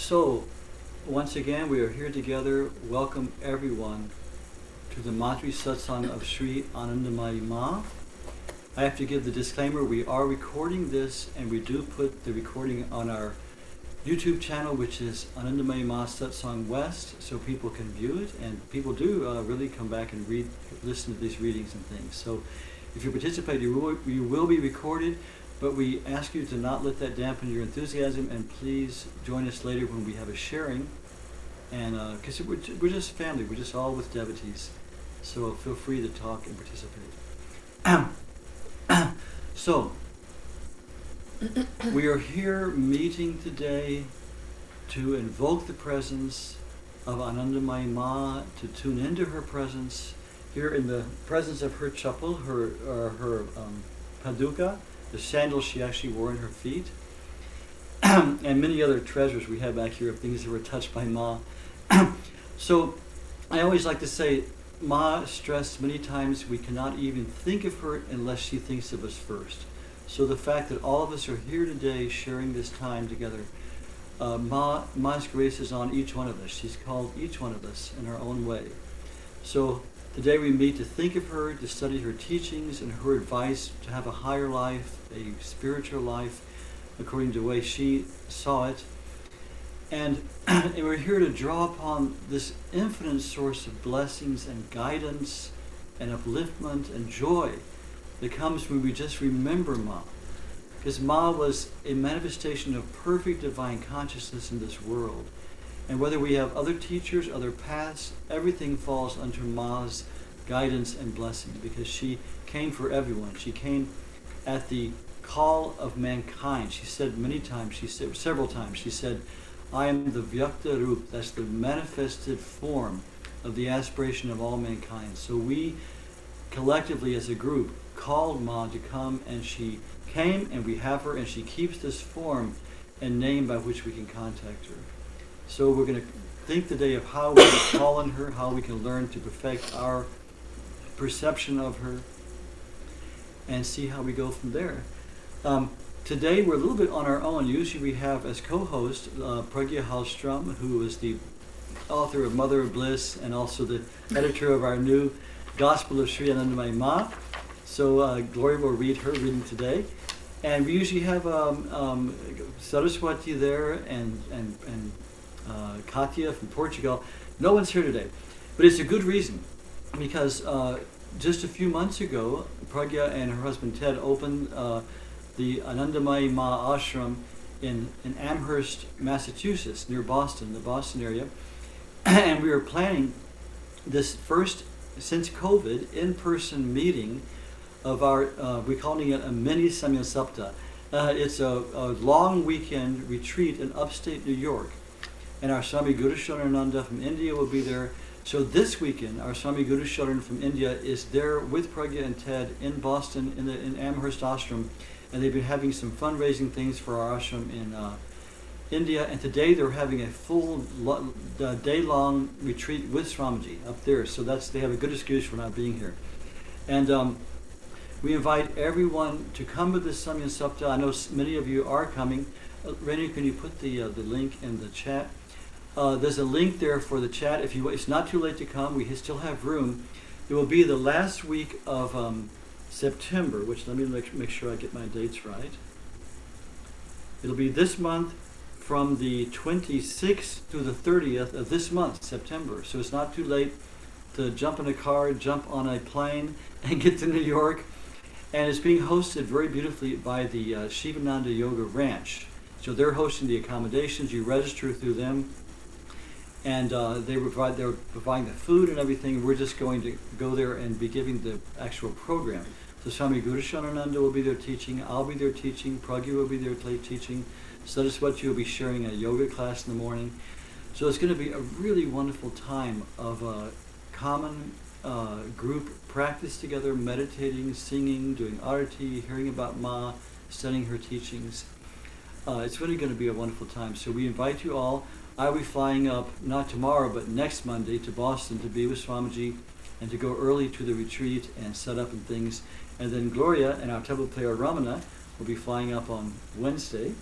So, once again, we are here together. Welcome everyone to the Matri Satsang of Sri Anandamayi Ma. I have to give the disclaimer, we are recording this and we do put the recording on our YouTube channel, which is Anandamayi Ma Satsang West, so people can view it, and people do really come back and listen to these readings and things. So if you participate, you will be recorded, but we ask you to not let that dampen your enthusiasm, and please join us later when we have a sharing, and because we're just family, we're just all with devotees, so feel free to talk and participate. So, we are here meeting today to invoke the presence of Anandamayi Ma, to tune into her presence, here in the presence of her chapel, her paduka, the sandals she actually wore in her feet, and many other treasures we have back here of things that were touched by Ma. So, I always like to say, Ma stressed many times we cannot even think of her unless she thinks of us first. So the fact that all of us are here today sharing this time together, Ma's grace is on each one of us. She's called each one of us in our own way. So today we meet to think of her, to study her teachings and her advice to have a higher life, a spiritual life, according to the way she saw it. And we're here to draw upon this infinite source of blessings and guidance and upliftment and joy that comes when we just remember Ma. Because Ma was a manifestation of perfect divine consciousness in this world. And whether we have other teachers, other paths, everything falls under Ma's guidance and blessing, because she came for everyone. She came at the call of mankind. She said many times, several times, she said, I am the Vyakta Rup, that's the manifested form of the aspiration of all mankind. So we collectively as a group called Ma to come, and she came, and we have her, and she keeps this form and name by which we can contact her. So we're going to think today of how we can call on her, how we can learn to perfect our perception of her, and see how we go from there. Today we're a little bit on our own. Usually we have as co-host Pragya Hallstrom, who is the author of Mother of Bliss and also the editor of our new Gospel of Sri Anandamayi Ma. So Gloria will read her reading today. And we usually have Saraswati there and Katia from Portugal. No one's here today. But it's a good reason, because just a few months ago, Pragya and her husband Ted opened the Anandamayi Ma Ashram in Amherst, Massachusetts, near Boston, the Boston area. And we were planning this first, since COVID, in-person meeting of our, we're calling it a mini Samya Sapta. It's a long weekend retreat in upstate New York. And our Swami Guru Sharananda from India will be there. So this weekend, our Swami Guru Sharan from India is there with Pragya and Ted in Boston, in Amherst Ashram. And they've been having some fundraising things for our ashram in India. And today they're having a full day-long retreat with Swamiji up there. So they have a good excuse for not being here. And we invite everyone to come to this Samya Sapta. I know many of you are coming. Renu, can you put the link in the chat? There's a link there for the chat. It's not too late to come. We still have room. It will be the last week of September, which let me make sure I get my dates right. It'll be this month from the 26th to the 30th of this month, September. So it's not too late to jump in a car, jump on a plane, and get to New York. And it's being hosted very beautifully by the Shivananda Yoga Ranch. So they're hosting the accommodations. You register through them. And they're providing the food and everything. We're just going to go there and be giving the actual program. So Swami Guru Sharananda will be there teaching. I'll be there teaching. Pragya will be there teaching. Saraswati will be sharing a yoga class in the morning. So it's going to be a really wonderful time of common group practice together, meditating, singing, doing arati, hearing about Ma, studying her teachings. It's really going to be a wonderful time. So we invite you all. I'll be flying up, not tomorrow, but next Monday to Boston to be with Swamiji and to go early to the retreat and set up and things. And then Gloria and our temple player Ramana will be flying up on Wednesday.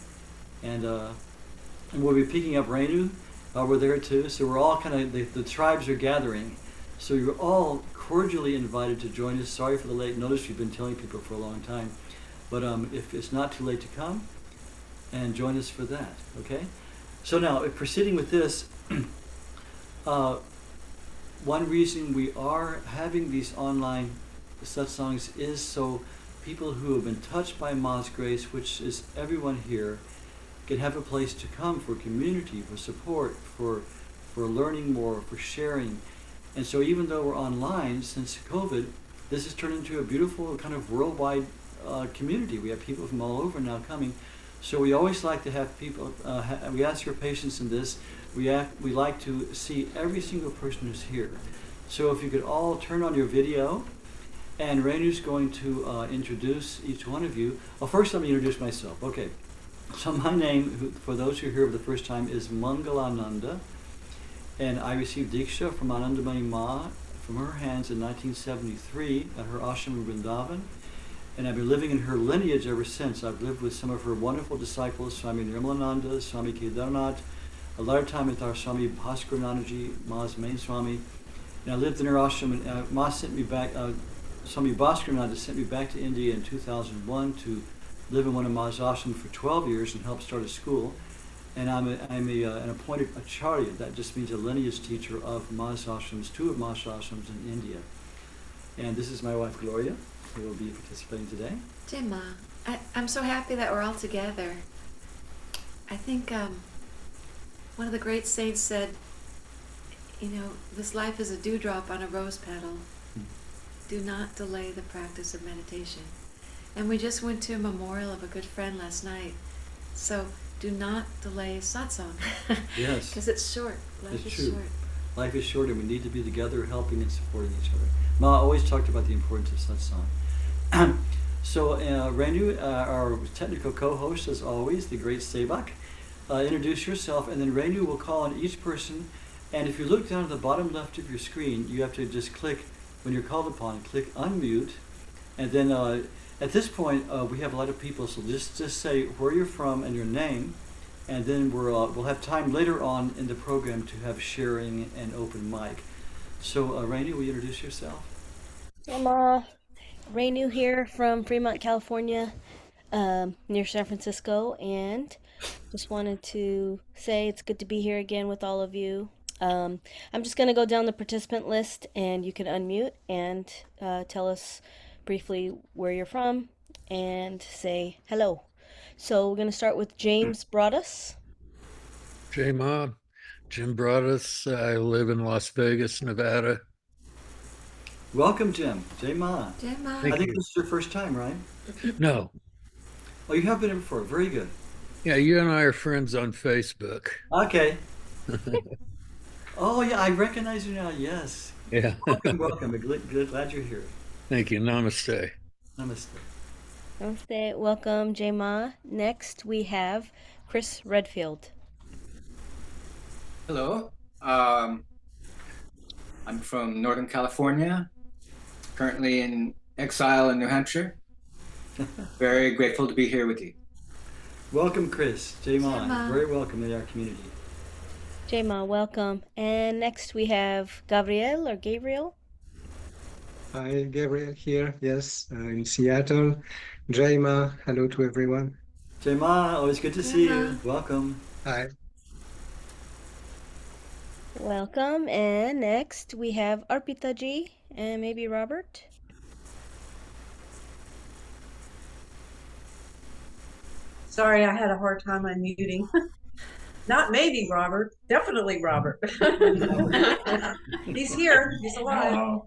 And and we'll be picking up Renu. We're there too, so we're all kind of the tribes are gathering. So you're all cordially invited to join us. Sorry for the late notice. We've been telling people for a long time, but if it's not too late to come and join us for that, okay? So now, proceeding with this, uh, one reason we are having these online satsangs is so people who have been touched by Ma's grace, which is everyone here, can have a place to come for community, for support, for learning more, for sharing. And so even though we're online since COVID, this has turned into a beautiful kind of worldwide community. We have people from all over now coming. So we always like to have people, we ask your patience in this. We like to see every single person who's here. So if you could all turn on your video, and Renu's going to introduce each one of you. Well, first let me introduce myself. Okay, so my name, for those who are here for the first time, is Mangalananda, and I received Diksha from Anandamayi Ma from her hands in 1973 at her ashram in Vrindavan, and I've been living in her lineage ever since. I've lived with some of her wonderful disciples, Swami Nirmalananda, Swami Kedarnath, a lot of time with our Swami Bhaskarnandaji, Ma's main Swami, and I lived in her ashram, and Ma sent me back, Swami Bhaskarnandaji sent me back to India in 2001 to live in one of Ma's ashrams for 12 years and help start a school. And I'm an appointed acharya. That just means a lineage teacher of Ma's ashrams, two of Ma's ashrams in India. And this is my wife Gloria, who will be participating today. Jima, I'm so happy that we're all together. I think one of the great saints said, this life is a dewdrop on a rose petal. Do not delay the practice of meditation. And we just went to a memorial of a good friend last night. So do not delay satsang. Yes. Because it's short. Life is short. Life is short, and we need to be together helping and supporting each other. Ma always talked about the importance of satsang. So Renu, our technical co-host, as always, the great Sevak, introduce yourself, and then Renu will call on each person. And if you look down at the bottom left of your screen, you have to just click, when you're called upon, click unmute. And then at this point, we have a lot of people, so just say where you're from and your name, and then we'll have time later on in the program to have sharing and open mic. So Renu, will you introduce yourself? I'm Renu here from Fremont, California, near San Francisco, and just wanted to say it's good to be here again with all of you. I'm just going to go down the participant list, and you can unmute and tell us briefly where you're from and say hello. So we're going to start with James Broadus. Jay Ma, Jim Broadus. I live in Las Vegas, Nevada. Welcome, Jim. Jai Ma. Jima. I think this is your first time, right? No. Oh, you have been here before. Very good. Yeah, you and I are friends on Facebook. Okay. Oh, yeah, I recognize you now. Yes. Yeah. Welcome. Glad you're here. Thank you. Namaste. Namaste. Namaste. Welcome, Jai Ma. Next, we have Chris Redfield. Hello. I'm from Northern California, currently in exile in New Hampshire. Very grateful to be here with you. Welcome, Chris. Jai Ma. Jai Ma. Very welcome in our community. Jai Ma, welcome. And next we have Gabriel. Hi, Gabriel here. Yes, in Seattle. Jai Ma, hello to everyone. Jai Ma, always good to see Jai Ma. you. Welcome. Hi. Welcome. And next we have Arpita Ji and maybe Robert. Sorry, I had a hard time unmuting. Not maybe Robert, definitely Robert. He's here, he's alive.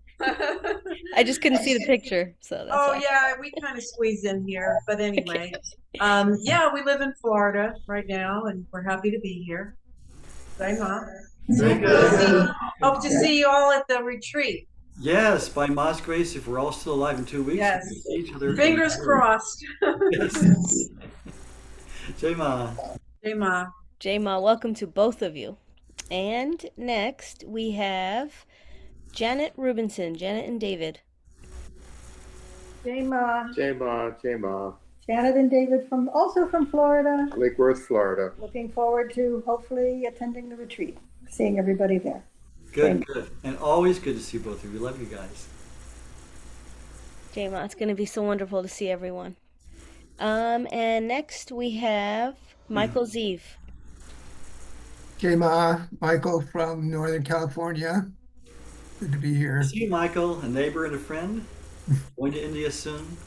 I just couldn't see the picture, so that's Oh why. yeah, we kind of squeezed in here, but anyway. Yeah, we live in Florida right now, and we're happy to be here. Jai Ma. Very good. Hope to see you all at the retreat. Yes, by Ma's grace, if we're all still alive in 2 weeks, Yes. we can see each other. Fingers crossed. Yes. Jai Ma. Jai Ma. Jai Ma, welcome to both of you. And next we have Janet Rubinson, Janet and David. Jai Ma. Jai Ma, Jai Ma. Janet and David also from Florida. Lake Worth, Florida. Looking forward to hopefully attending the retreat, seeing everybody there. Good, good. And always good to see both of you. We love you guys. Jema, it's going to be so wonderful to see everyone. And next we have Michael Zeev. Jema, Michael from Northern California. Good to be here. See you, Michael, a neighbor and a friend. Going to India soon.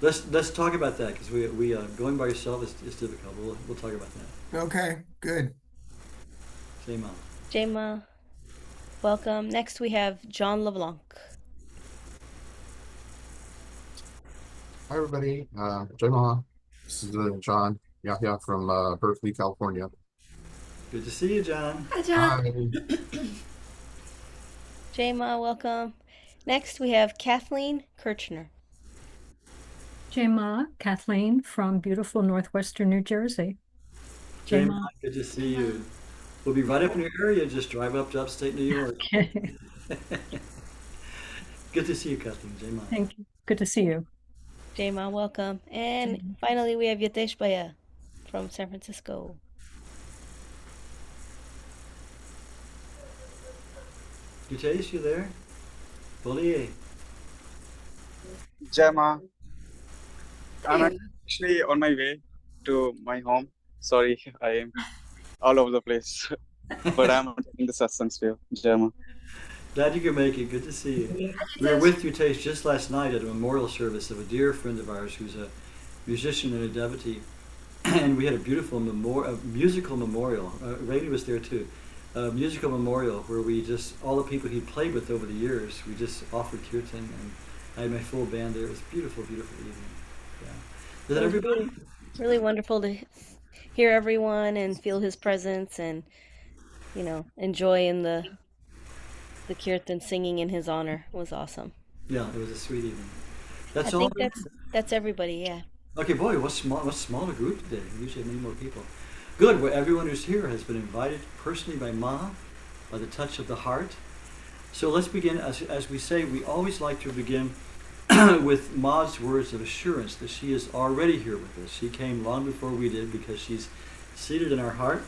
Let's talk about that, because we going by yourself is difficult. We'll talk about that. Okay, good. Jema. Jema, welcome. Next we have John LeBlanc. Hi, everybody. Jema. This is John Yahya from Berkeley, California. Good to see you, John. Hi, John. Hi. Jema, welcome. Next we have Kathleen Kirchner. Jema, Kathleen from beautiful northwestern New Jersey. Jema, good to see you. We'll be right up in your area. Just drive up to upstate New York. Okay. Good to see you, Kathleen. Jema. Thank you. Good to see you. Jema, welcome. And finally we have Yatesh Baya from San Francisco. Yatesh, you there? Bolier. Jema, I'm actually on my way to my home. Sorry, I am all over the place, but I'm attending the Satsang still. Jema. Glad you could make it. Good to see you. We were with Yatesh just last night at a memorial service of a dear friend of ours who's a musician and a devotee, and we had a beautiful musical memorial. Ravi was there too. A musical memorial where we just, all the people he played with over the years, we just offered kirtan, and I had my full band there. It was a beautiful, beautiful evening. Yeah. Is that everybody? Really wonderful to hear everyone and feel his presence and, enjoy in the kirtan singing in his honor. It was awesome. Yeah, it was a sweet evening. That's I all? think that's everybody, yeah. Okay, boy, what's smaller group today? We usually have many more people. Good. Well, everyone who's here has been invited personally by Ma, by the touch of the heart. So let's begin. As we say, we always like to begin with Ma's words of assurance that she is already here with us. She came long before we did because she's seated in our heart.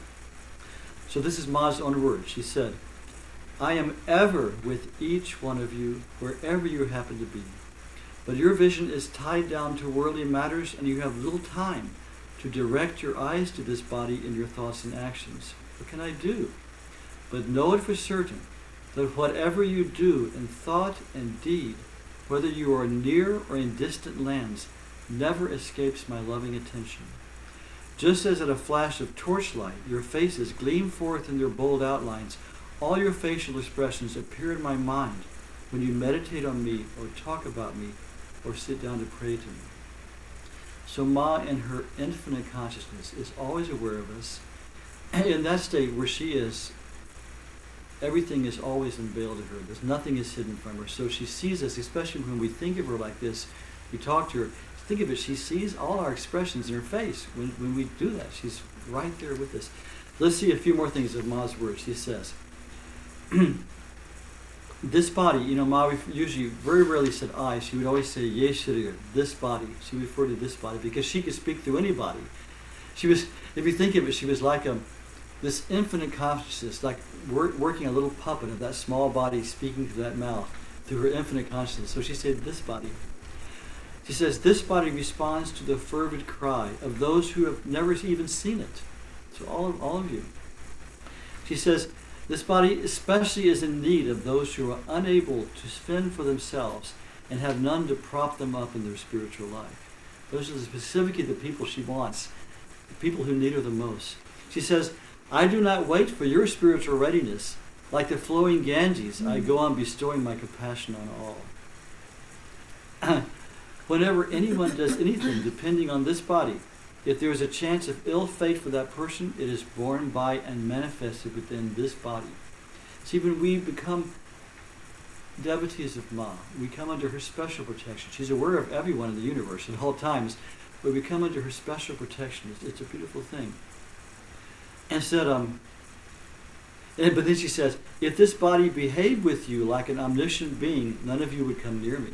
So this is Ma's own word. She said, I am ever with each one of you, wherever you happen to be. But your vision is tied down to worldly matters, and you have little time to direct your eyes to this body in your thoughts and actions. What can I do? But know it for certain that whatever you do in thought and deed, whether you are near or in distant lands, never escapes my loving attention. Just as at a flash of torchlight, your faces gleam forth in their bold outlines, all your facial expressions appear in my mind when you meditate on me or talk about me or sit down to pray to me. So Ma, in her infinite consciousness, is always aware of us. And in that state where she is, everything is always unveiled to her. Nothing is hidden from her. So she sees us, especially when we think of her like this, we talk to her. Think of it, she sees all our expressions in her face when we do that. She's right there with us. Let's see a few more things of Ma's words. She says, this body, Ma usually very rarely said I. She would always say ye sharir, this body. She referred to this body because she could speak through anybody. She was, if you think of it, she was like this infinite consciousness, like working a little puppet of that small body speaking through that mouth, through her infinite consciousness. So she said this body. She says, this body responds to the fervent cry of those who have never even seen it. So all of you. She says, this body especially is in need of those who are unable to fend for themselves and have none to prop them up in their spiritual life. Those are specifically the people she wants, the people who need her the most. She says, I do not wait for your spiritual readiness. Like the flowing Ganges, I go on bestowing my compassion on all. Whenever anyone does anything depending on this body, if there is a chance of ill fate for that person, it is borne by and manifested within this body. See, when we become devotees of Ma, we come under her special protection. She's aware of everyone in the universe at all times, but we come under her special protection. It's a beautiful thing. And said, but then she says, if this body behaved with you like an omniscient being, none of you would come near me.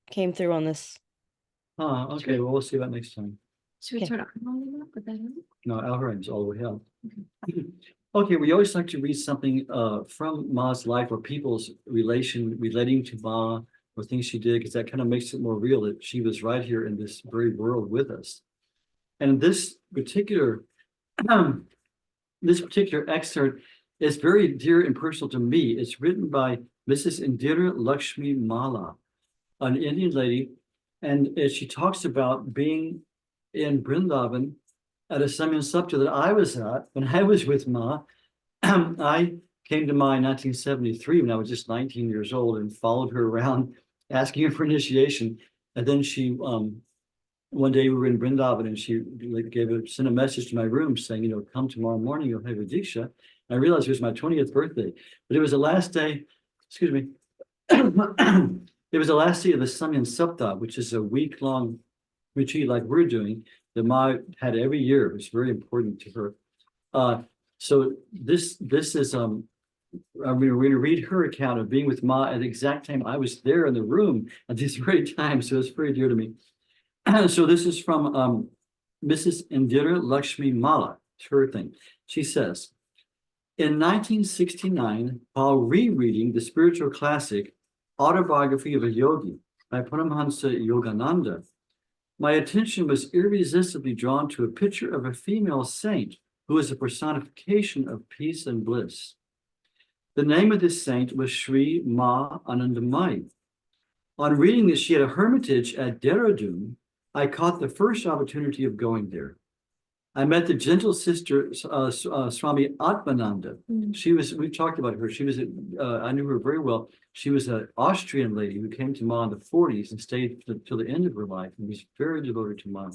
came through on this. Okay. Well, we'll see about next time. Should we Okay. turn our volume up? Would that help? No, Alvaren's all the way up. Okay, we always like to read something from Ma's life or people's relating to Ma or things she did, because that kind of makes it more real that she was right here in this very world with us. And this particular excerpt is very dear and personal to me. It's written by Mrs. Indira Lakshmi Mala, an Indian lady, and she talks about being in Vrindavan at a Samyan Sapta that I was at when I was with Ma. I came to Ma in 1973 when I was just 19 years old and followed her around asking her for initiation. And then she, one day we were in Vrindavan and she sent a message to my room saying, come tomorrow morning, you'll have a Diksha. I realized it was my 20th birthday, but it was the last day, excuse me, it was the last day of the Samyan Sapta, which is a week-long retreat like we're doing, that Ma had every year. It was very important to her. So this is I'm going to read her account of being with Ma at the exact time I was there in the room at this very time. So it's very dear to me. So this is from Mrs. Indira Lakshmi Mala. It's her thing. She says, in 1969, while rereading the spiritual classic Autobiography of a Yogi by Paramhansa Yogananda, my attention was irresistibly drawn to a picture of a female saint who is a personification of peace and bliss. The name of this saint was Sri Ma Anandamayi. On reading that she had a hermitage at Dehradun, I caught the first opportunity of going there. I met the gentle sister, Swami Atmananda. We've talked about her. She was, I knew her very well. She was an Austrian lady who came to Ma in the 40s and stayed till the end of her life and was very devoted to Ma.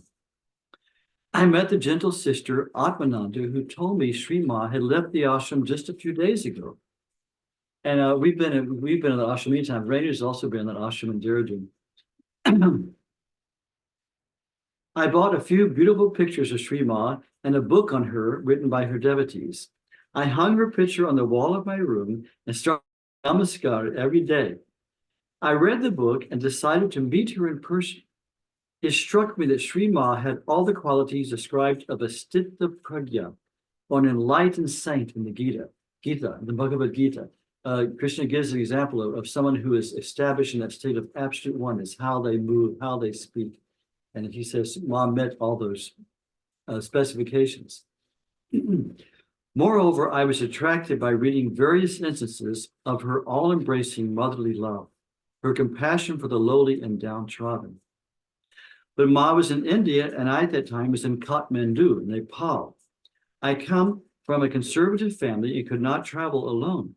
I met the gentle sister Atmananda, who told me Sri Ma had left the ashram just a few days ago. And we've been in the ashram many times. Rainier's also been in that ashram in Dehradun. I bought a few beautiful pictures of Sri Ma and a book on her written by her devotees. I hung her picture on the wall of my room and started namaskar every day. I read the book and decided to meet her in person. It struck me that Sri Ma had all the qualities described of a Stitha Pragya, or an enlightened saint in the the Bhagavad Gita. Krishna gives an example of someone who is established in that state of absolute oneness, how they move, how they speak. And he says, Ma met all those specifications. Moreover, I was attracted by reading various instances of her all-embracing motherly love, her compassion for the lowly and downtrodden. But Ma was in India, and I at that time was in Kathmandu, Nepal. I come from a conservative family and could not travel alone.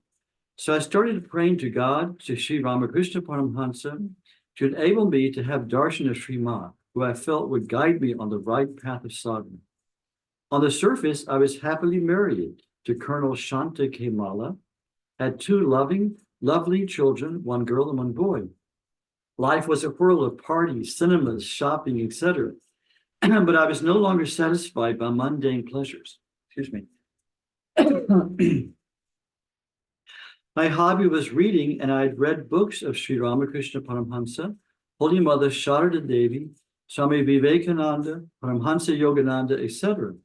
So I started praying to God, to Sri Ramakrishna Paramhansa, to enable me to have darshan of Sri Ma, who I felt would guide me on the right path of sadhana. On the surface, I was happily married to Colonel Shanta Kemala, had two lovely children, one girl and one boy. Life was a whirl of parties, cinemas, shopping, etc. But I was no longer satisfied by mundane pleasures. Excuse me. My hobby was reading, and I had read books of Sri Ramakrishna Paramhansa, Holy Mother Sharada Devi, Swami Vivekananda, Paramhansa Yogananda, etc.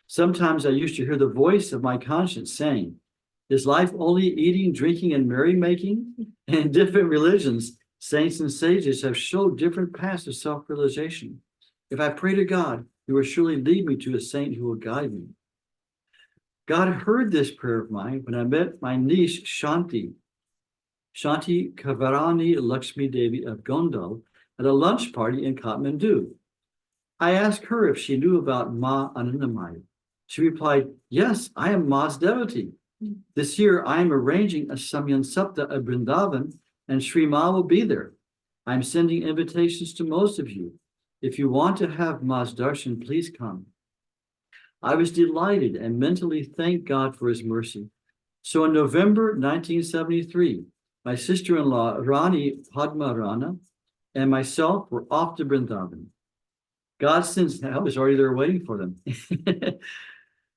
Sometimes I used to hear the voice of my conscience saying, is life only eating, drinking, and merrymaking? And in different religions, saints and sages have showed different paths of self-realization. If I pray to God, He will surely lead me to a saint who will guide me. God heard this prayer of mine when I met my niece, Shanti Kavarani Lakshmi Devi of Gondal, at a lunch party in Kathmandu. I asked her if she knew about Ma Anandamayi. She replied, yes, I am Ma's devotee. This year, I am arranging a Samyan Sapta at Vrindavan, and Sri Ma will be there. I'm sending invitations to most of you. If you want to have Ma's darshan, please come. I was delighted and mentally thanked God for His mercy. So in November 1973, my sister-in-law, Rani Padma Rana, and myself were off to Vrindavan. God sends, I was already there waiting for them.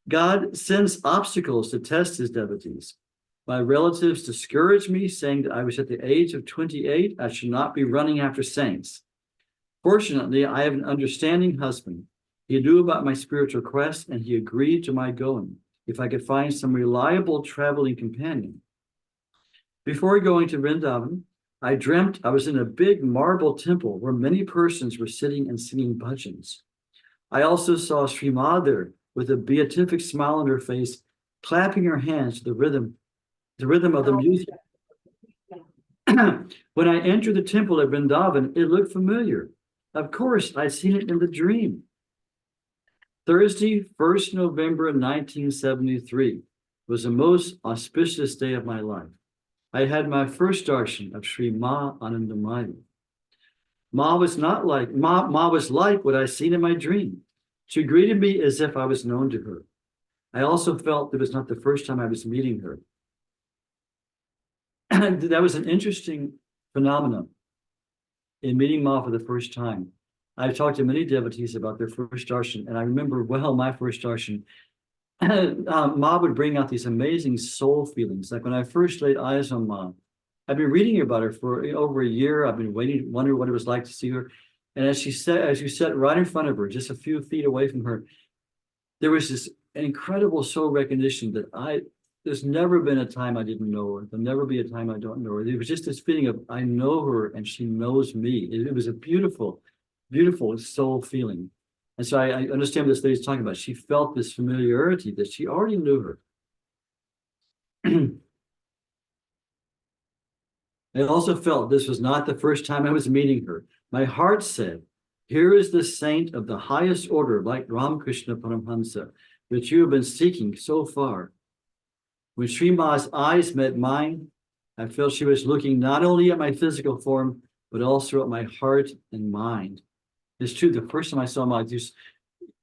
God sends obstacles to test His devotees. My relatives discouraged me, saying that I was at the age of 28. I should not be running after saints. Fortunately, I have an understanding husband. He knew about my spiritual quest, and he agreed to my going if I could find some reliable traveling companion. Before going to Vrindavan, I dreamt I was in a big marble temple where many persons were sitting and singing bhajans. I also saw Sri Mother with a beatific smile on her face, clapping her hands to the rhythm of the music. When I entered the temple at Vrindavan, it looked familiar. Of course, I'd seen it in the dream. Thursday, 1st November 1973 was the most auspicious day of my life. I had my first darshan of Sri Ma Anandamayi. Ma was like what I seen in my dream. She greeted me as if I was known to her. I also felt it was not the first time I was meeting her. That was an interesting phenomenon in meeting Ma for the first time. I've talked to many devotees about their first darshan, and I remember well my first darshan. Ma would bring out these amazing soul feelings. Like when I first laid eyes on Ma, I've been reading about her for over a year. I've been wondering what it was like to see her. And as you sat right in front of her, just a few feet away from her, there was this incredible soul recognition that there's never been a time I didn't know her. There'll never be a time I don't know her. There was just this feeling of I know her and she knows me. It was a beautiful, beautiful soul feeling. And so I understand what this lady's talking about. She felt this familiarity that she already knew her. I also felt this was not the first time I was meeting her. My heart said, here is the saint of the highest order, like Ramakrishna Paramhansa, that you have been seeking so far. When Sri Ma's eyes met mine, I felt she was looking not only at my physical form, but also at my heart and mind. It's true, the first time I saw Ma,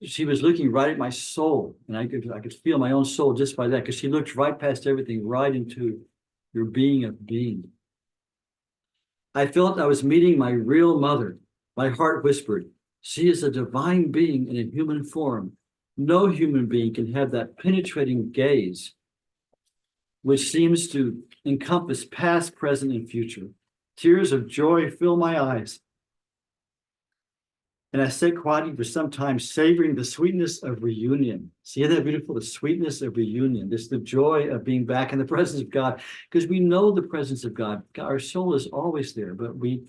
she was looking right at my soul, and I could feel my own soul just by that, because she looked right past everything, right into your being of being. I felt I was meeting my real mother. My heart whispered, she is a divine being in a human form. No human being can have that penetrating gaze, which seems to encompass past, present, and future. Tears of joy fill my eyes. And I sat quietly for some time, savoring the sweetness of reunion. See, isn't that beautiful? The sweetness of reunion. This is the joy of being back in the presence of God, because we know the presence of God. Our soul is always there, but we've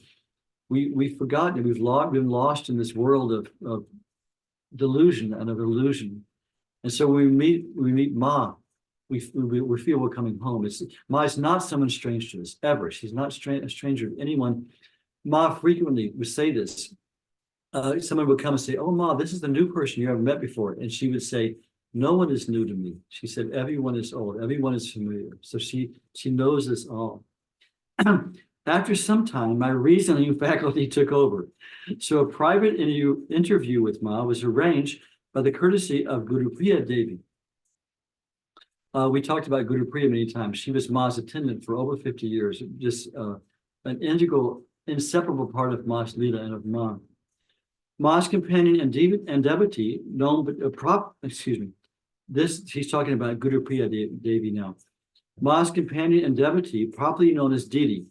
forgotten it. We've been lost in this world of delusion and of illusion. And so when we meet Ma, we feel we're coming home. Ma is not someone strange to us, ever. She's not a stranger to anyone. Ma frequently would say this. Someone would come and say, oh, Ma, this is the new person you haven't met before. And she would say, no one is new to me. She said, everyone is old. Everyone is familiar. So she knows us all. After some time, my reasoning faculty took over. So a private interview with Ma was arranged by the courtesy of Guru Priya Devi. We talked about Guru Priya many times. She was Ma's attendant for over 50 years, just an integral, inseparable part of Ma's Leela and of Ma. Ma's companion and devotee, she's talking about Guru Priya Devi now. Ma's companion and devotee, properly known as Didi.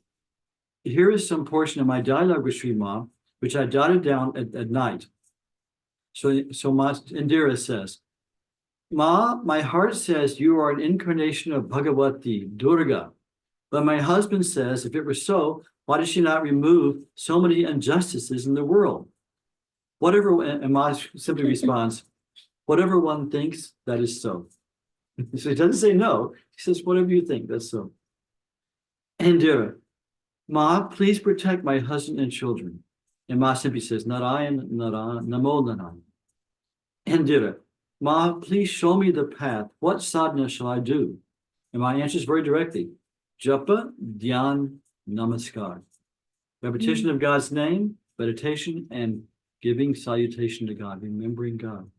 Here is some portion of my dialogue with Sri Ma, which I jotted down at night. So Ma Indira says, Ma, my heart says you are an incarnation of Bhagavati, Durga. But my husband says, if it were so, why does she not remove so many injustices in the world? And Ma simply responds, whatever one thinks, that is so. So he doesn't say no. He says, whatever you think, that's so. Indira, Ma, please protect my husband and children. And Ma simply says, Narayan, Namo Narayan. Indira, Ma, please show me the path. What sadhana shall I do? And my answer is very directly, Japa, Dhyan, Namaskar. Repetition of God's name, meditation, and giving salutation to God, remembering God.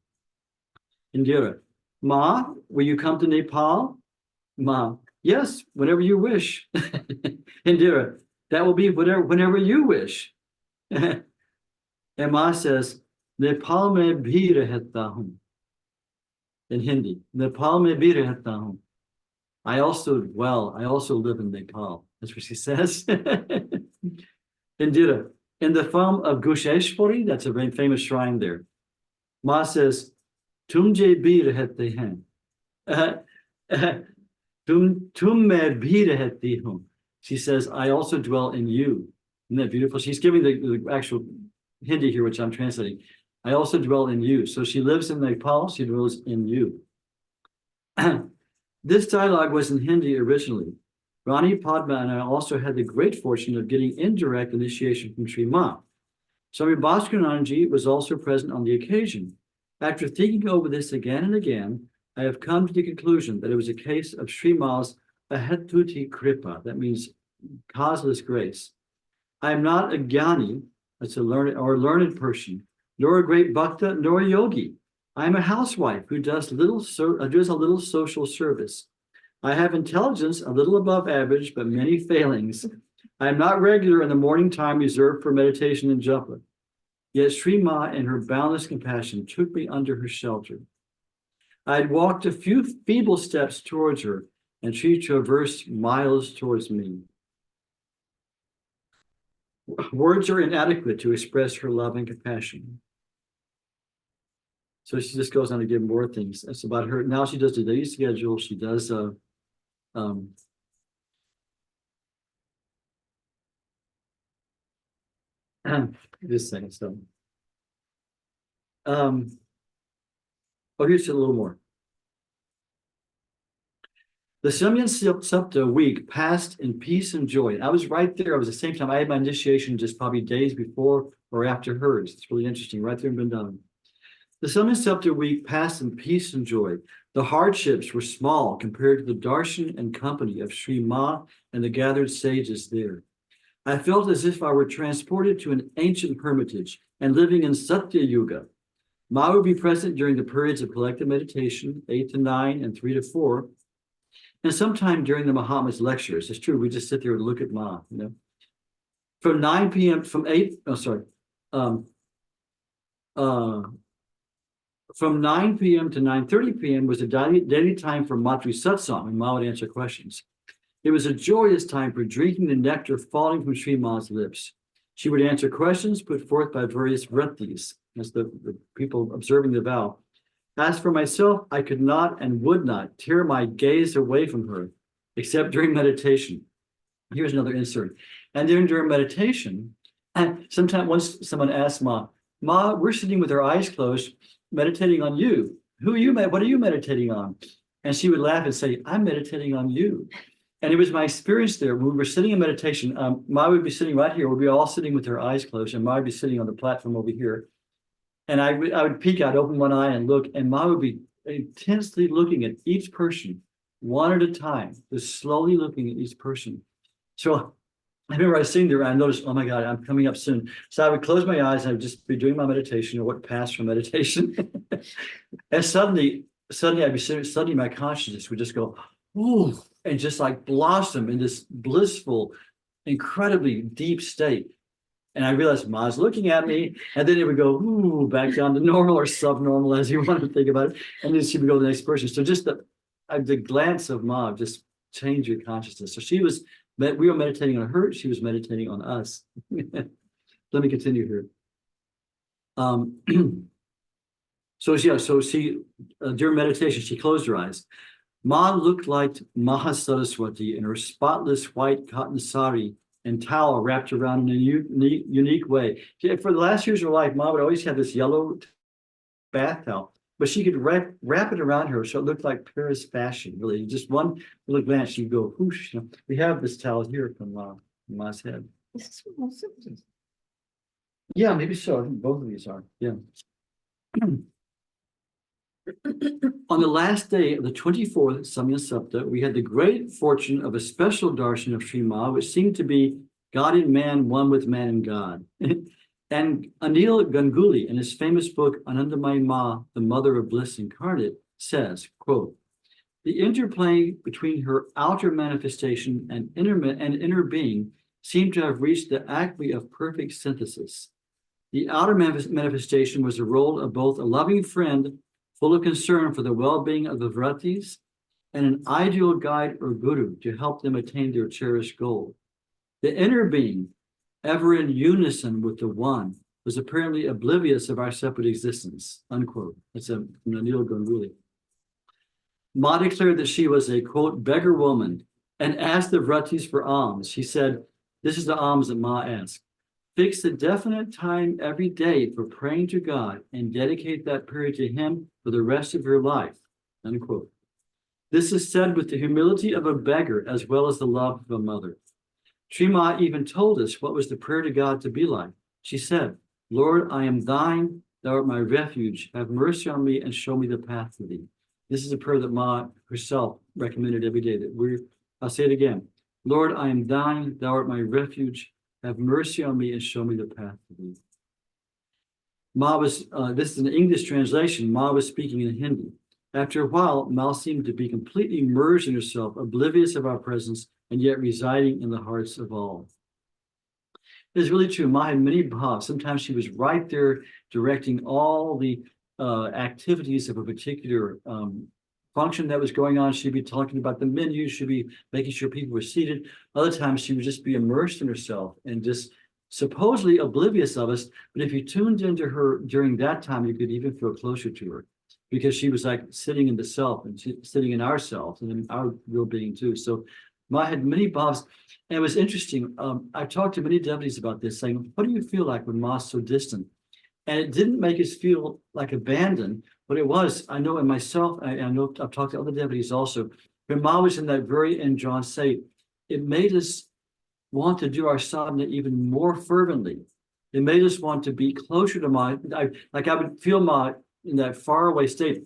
Indira, Ma, will you come to Nepal? Ma, yes, whenever you wish. Indira, that will be whenever you wish. And Ma says, Nepal mein bhi rehta hoon. In Hindi, Nepal mein bhi rehta hoon. I also live in Nepal. That's what she says. Indira, in the form of Gusheshwari, that's a very famous shrine there. Ma says, Tumje bir hete hain. Tum me bir heti hum. She says, I also dwell in you. Isn't that beautiful? She's giving the actual Hindi here, which I'm translating. I also dwell in you. So she lives in Nepal, she dwells in you. This dialogue was in Hindi originally. Rani Padma and I also had the great fortune of getting indirect initiation from Sri Ma. Swami Bhaskananji was also present on the occasion. After thinking over this again and again, I have come to the conclusion that it was a case of Sri Ma's ahetuti kripa, that means causeless grace. I am not a jnani, that's a learned person, nor a great bhakta, nor a yogi. I am a housewife who does a little social service. I have intelligence a little above average, but many failings. I am not regular in the morning time reserved for meditation and japa. Yet Sri Ma, in her boundless compassion, took me under her shelter. I had walked a few feeble steps towards her, and she traversed miles towards me. Words are inadequate to express her love and compassion. So she just goes on to give more things. That's about her. Now she does the daily schedule. She does this thing. So here's a little more. The Samyan Sapta week passed in peace and joy. I was right there. I was the same time. I had my initiation just probably days before or after hers. It's really interesting, right there in Vrindavan. The Samyan Sapta week passed in peace and joy. The hardships were small compared to the darshan and company of Sri Ma and the gathered sages there. I felt as if I were transported to an ancient hermitage and living in Satya Yuga. Ma would be present during the periods of collective meditation, 8 to 9 and 3 to 4, and sometime during the Mahatma's lectures. It's true, we just sit there and look at Ma, you know. From 9 p.m., from 9 p.m. to 9:30 p.m. was a daily time for Matri Satsang, and Ma would answer questions. It was a joyous time for drinking the nectar falling from Sri Ma's lips. She would answer questions put forth by various vratis, as the people observing the vow. As for myself, I could not and would not tear my gaze away from her, except during meditation. Here's another insert. And then during meditation, sometimes once someone asked Ma, we're sitting with our eyes closed, meditating on you. What are you meditating on? And she would laugh and say, I'm meditating on you. And it was my experience there. When we were sitting in meditation, Ma would be sitting right here. We'd be all sitting with her eyes closed, and Ma would be sitting on the platform over here. And I would peek out, open one eye and look, and Ma would be intensely looking at each person, one at a time, just slowly looking at each person. So I remember I was sitting there and I noticed, oh my God, I'm coming up soon. So I would close my eyes and I would just be doing my meditation or what passed from meditation. And suddenly I'd be sitting, suddenly my consciousness would just go, ooh, and just like blossom in this blissful, incredibly deep state. And I realized Ma's looking at me, and then it would go, ooh, back down to normal or subnormal, as you want to think about it. And then she would go to the next person. So just the glance of Ma just changed your consciousness. So we were meditating on her, she was meditating on us. Let me continue here. So she, during meditation, she closed her eyes. Ma looked like Mahasaraswati in her spotless white cotton sari and towel wrapped around in a unique way. For the last years of her life, Ma would always have this yellow bath towel, but she could wrap it around her so it looked like Paris fashion, really. Just one little glance, she'd go, whoosh. You know. We have this towel here from Ma's head. Yeah, maybe so. I think both of these are. Yeah. On the last day of the 24th Samya Sapta, we had the great fortune of a special darshan of Sri Ma, which seemed to be God in man, one with man and God. And Anil Ganguly, in his famous book, Anandamayi Ma, the Mother of Bliss Incarnate, says, quote, the interplay between her outer manifestation and inner being seemed to have reached the acme of perfect synthesis. The outer manifestation was the role of both a loving friend full of concern for the well-being of the vratis, and an ideal guide or guru to help them attain their cherished goal. The inner being, ever in unison with the one, was apparently oblivious of our separate existence, unquote. That's from Neil Ganguly. Ma declared that she was a, quote, beggar woman and asked the Vratis for alms. She said, this is the alms that Ma asked. Fix a definite time every day for praying to God and dedicate that period to Him for the rest of your life, unquote. This is said with the humility of a beggar as well as the love of a mother. Sri Ma even told us what was the prayer to God to be like. She said, Lord, I am thine, thou art my refuge. Have mercy on me and show me the path to thee. This is a prayer that Ma herself recommended every day. I'll say it again. Lord, I am thine, thou art my refuge. Have mercy on me and show me the path to thee. Ma was, this is an English translation. Ma was speaking in Hindi. After a while, Ma seemed to be completely immersed in herself, oblivious of our presence, and yet residing in the hearts of all. It is really true. Ma had many bhavs. Sometimes she was right there directing all the activities of a particular function that was going on. She'd be talking about the menu. She'd be making sure people were seated. Other times she would just be immersed in herself and just supposedly oblivious of us. But if you tuned into her during that time, you could even feel closer to her because she was like sitting in the self and sitting in ourselves and in our real being too. So Ma had many bhavs. And it was interesting. I've talked to many devotees about this, saying, what do you feel like when Ma's so distant? And it didn't make us feel like abandoned, but it was, I know in myself, I know I've talked to other devotees also, when Ma was in that very endrawn state, it made us want to do our sadhana even more fervently. It made us want to be closer to Ma. I would feel Ma in that faraway state,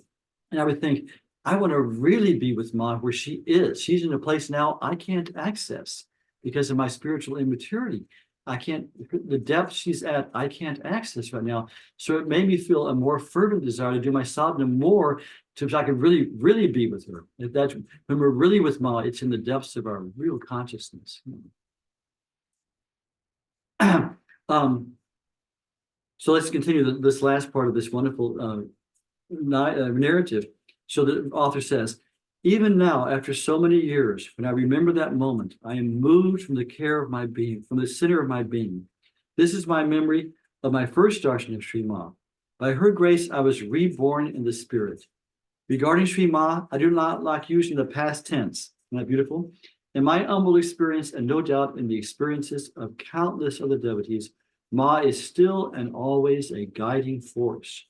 and I would think, I want to really be with Ma where she is. She's in a place now I can't access because of my spiritual immaturity. I can't, the depth she's at, I can't access right now. So it made me feel a more fervent desire to do my sadhana more so I could really, really be with her. If that's, when we're really with Ma, it's in the depths of our real consciousness. So let's continue this last part of this wonderful narrative. So the author says, even now, after so many years, when I remember that moment, I am moved from the care of my being, from the center of my being. This is my memory of my first darshan of Sri Ma. By her grace, I was reborn in the spirit. Regarding Sri Ma, I do not like using the past tense. Isn't that beautiful? In my humble experience, and no doubt in the experiences of countless other devotees, Ma is still and always a guiding force.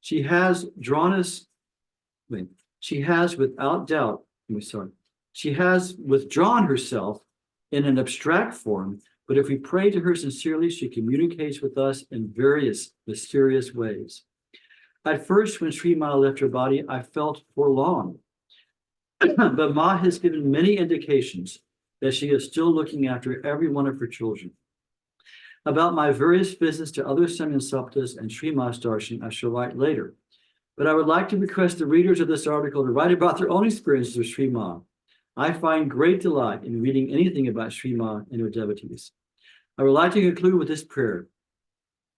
She has drawn us, she has without doubt, she has withdrawn herself in an abstract form, but if we pray to her sincerely, she communicates with us in various mysterious ways. At first, when Sri Ma left her body, I felt forlorn, but Ma has given many indications that she is still looking after every one of her children. About my various visits to other Samyan Saptas and Sri Ma's darshan, I shall write later. But I would like to request the readers of this article to write about their own experiences with Sri Ma. I find great delight in reading anything about Sri Ma and her devotees. I would like to conclude with this prayer.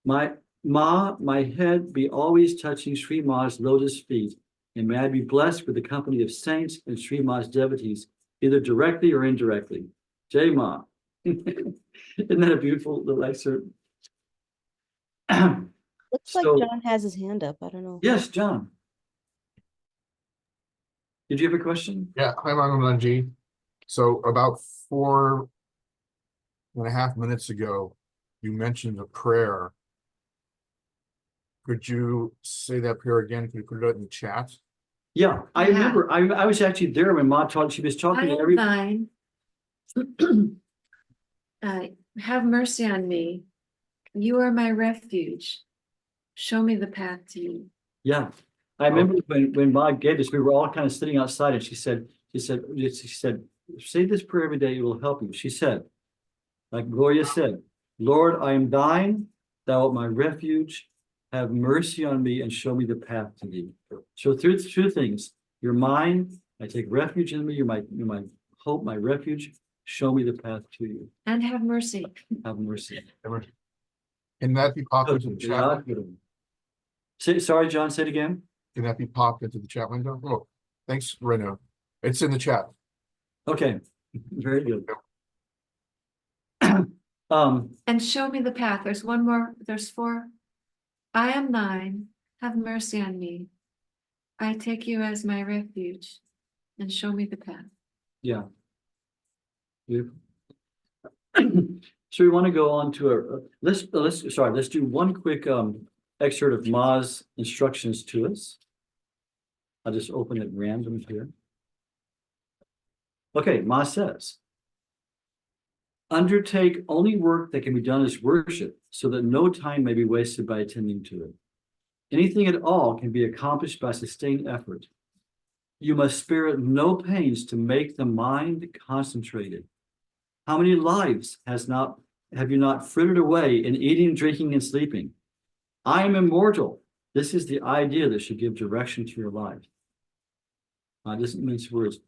My head be always touching Sri Ma's lotus feet, and may I be blessed with the company of saints and Sri Ma's devotees, either directly or indirectly. Jai Ma. Isn't that a beautiful little excerpt? Looks like John has his hand up. I don't know. Yes, John. Did you have a question? Yeah, hi, Mangalanji. So about 4.5 minutes ago, you mentioned a prayer. Could you say that prayer again? Could you put it in the chat? Yeah, I remember. I was actually there when Ma taught. She was talking to every. Thine. Have mercy on me. You are my refuge. Show me the path to you. Yeah, I remember when Ma gave this, we were all kind of sitting outside, and she said, say this prayer every day, it will help you. She said, like Gloria said, Lord, I am thine, thou art my refuge. Have mercy on me and show me the path to thee. So through two things, you're mine, I take refuge in me, you're my hope, my refuge. Show me the path to you. And have mercy. Have mercy. Can that be popped into the chat? Sorry, John, say it again. Can that be popped into the chat window? Oh, thanks, Reno. It's in the chat. Okay, very good. And show me the path. There's one more. There's 4. I am thine. Have mercy on me. I take you as my refuge, and show me the path. Yeah. Beautiful. So we want to go on to let's do one quick excerpt of Ma's instructions to us. I'll just open it random here. Okay, Ma says, undertake only work that can be done as worship, so that no time may be wasted by attending to it. Anything at all can be accomplished by sustained effort. You must spare it no pains to make the mind concentrated. How many lives have you not frittered away in eating, drinking, and sleeping? I am immortal. This is the idea that should give direction to your life. Doesn't mince words.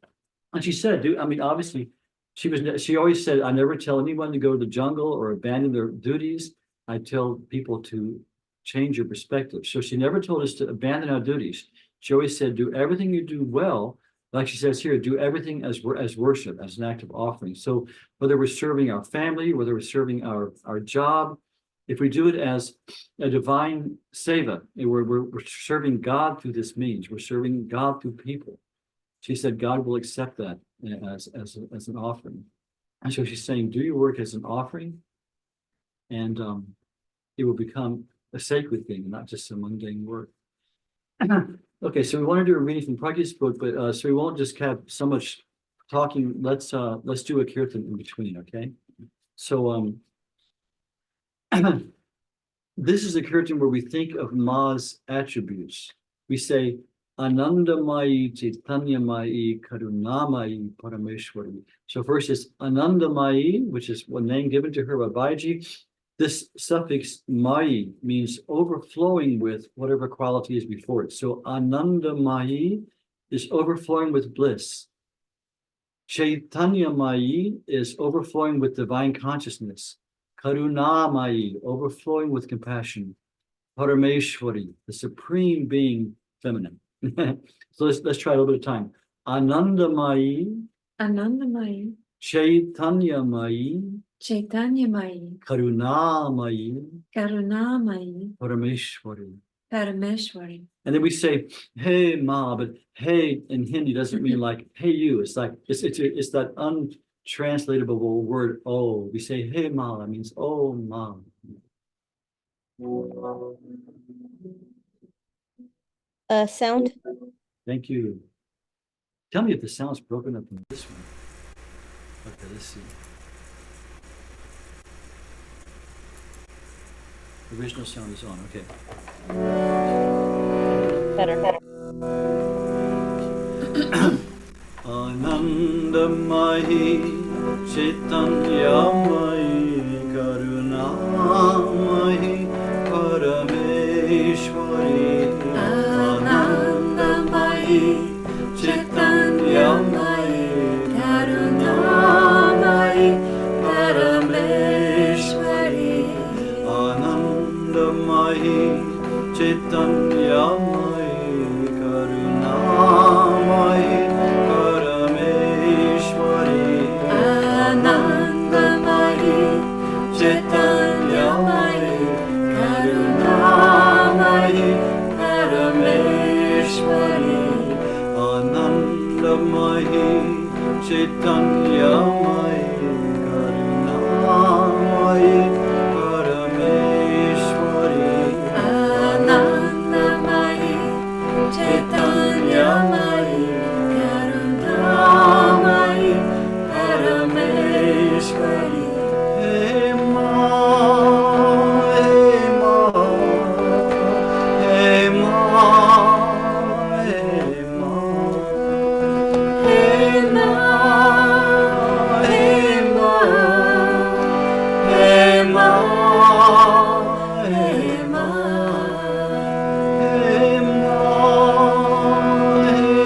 And she said, obviously, she always said, I never tell anyone to go to the jungle or abandon their duties. I tell people to change your perspective. So she never told us to abandon our duties. She always said, do everything you do well. Like she says here, do everything as worship, as an act of offering. So whether we're serving our family, whether we're serving our job, if we do it as a divine seva, we're serving God through this means. We're serving God through people. She said God will accept that as an offering. And so she's saying, do your work as an offering, and it will become a sacred thing, not just a mundane work. Okay, so we want to do a reading from Pragya's book, but so we won't just have so much talking. Let's do a kirtan in between, okay? So this is a kirtan where we think of Ma's attributes. We say, Anandamayi, Chaitanyamayi, Karunamayi, Parameshwari. So first is Anandamayi, which is one name given to her by Babaji. This suffix Mayi means overflowing with whatever quality is before it. So Anandamayi is overflowing with bliss. Chaitanyamayi is overflowing with divine consciousness. Karunamayi, overflowing with compassion. Parameshwari, the supreme being, feminine. So let's try a little bit of time. Anandamayi, Anandamayi, Chaitanyamayi, Chaitanyamayi, Karunamayi, Karunamayi, Parameshwari. Parameshwari. And then we say, hey Ma, but hey in Hindi doesn't mean like hey you. It's like it's that untranslatable word oh. We say hey Ma, that means oh Ma. Sound. Thank you. Tell me if the sound's broken up in this one. Okay, let's see. The original sound is on, okay. Better. Anandamayi, Chaitanyamayi, Karunamayi, Parameshwari. Anandamayi, Chaitanyamayi, Karunamayi, Parameshwari. Anandamayi, Chaitanyamayi, Karunamayi, Parameshwari. Anandamayi, Chaitanyamayi, Karunamayi, Parameshwari. Anandamayi, Chaitanyamayi, Karunamayi, Parameshwari. Anandamayi, Chaitanyamayi, Karunamayi, Parameshwari. Hey Ma, hey Ma, hey Ma, hey Ma, hey Ma, hey Ma, hey Ma, hey Ma, hey Ma, hey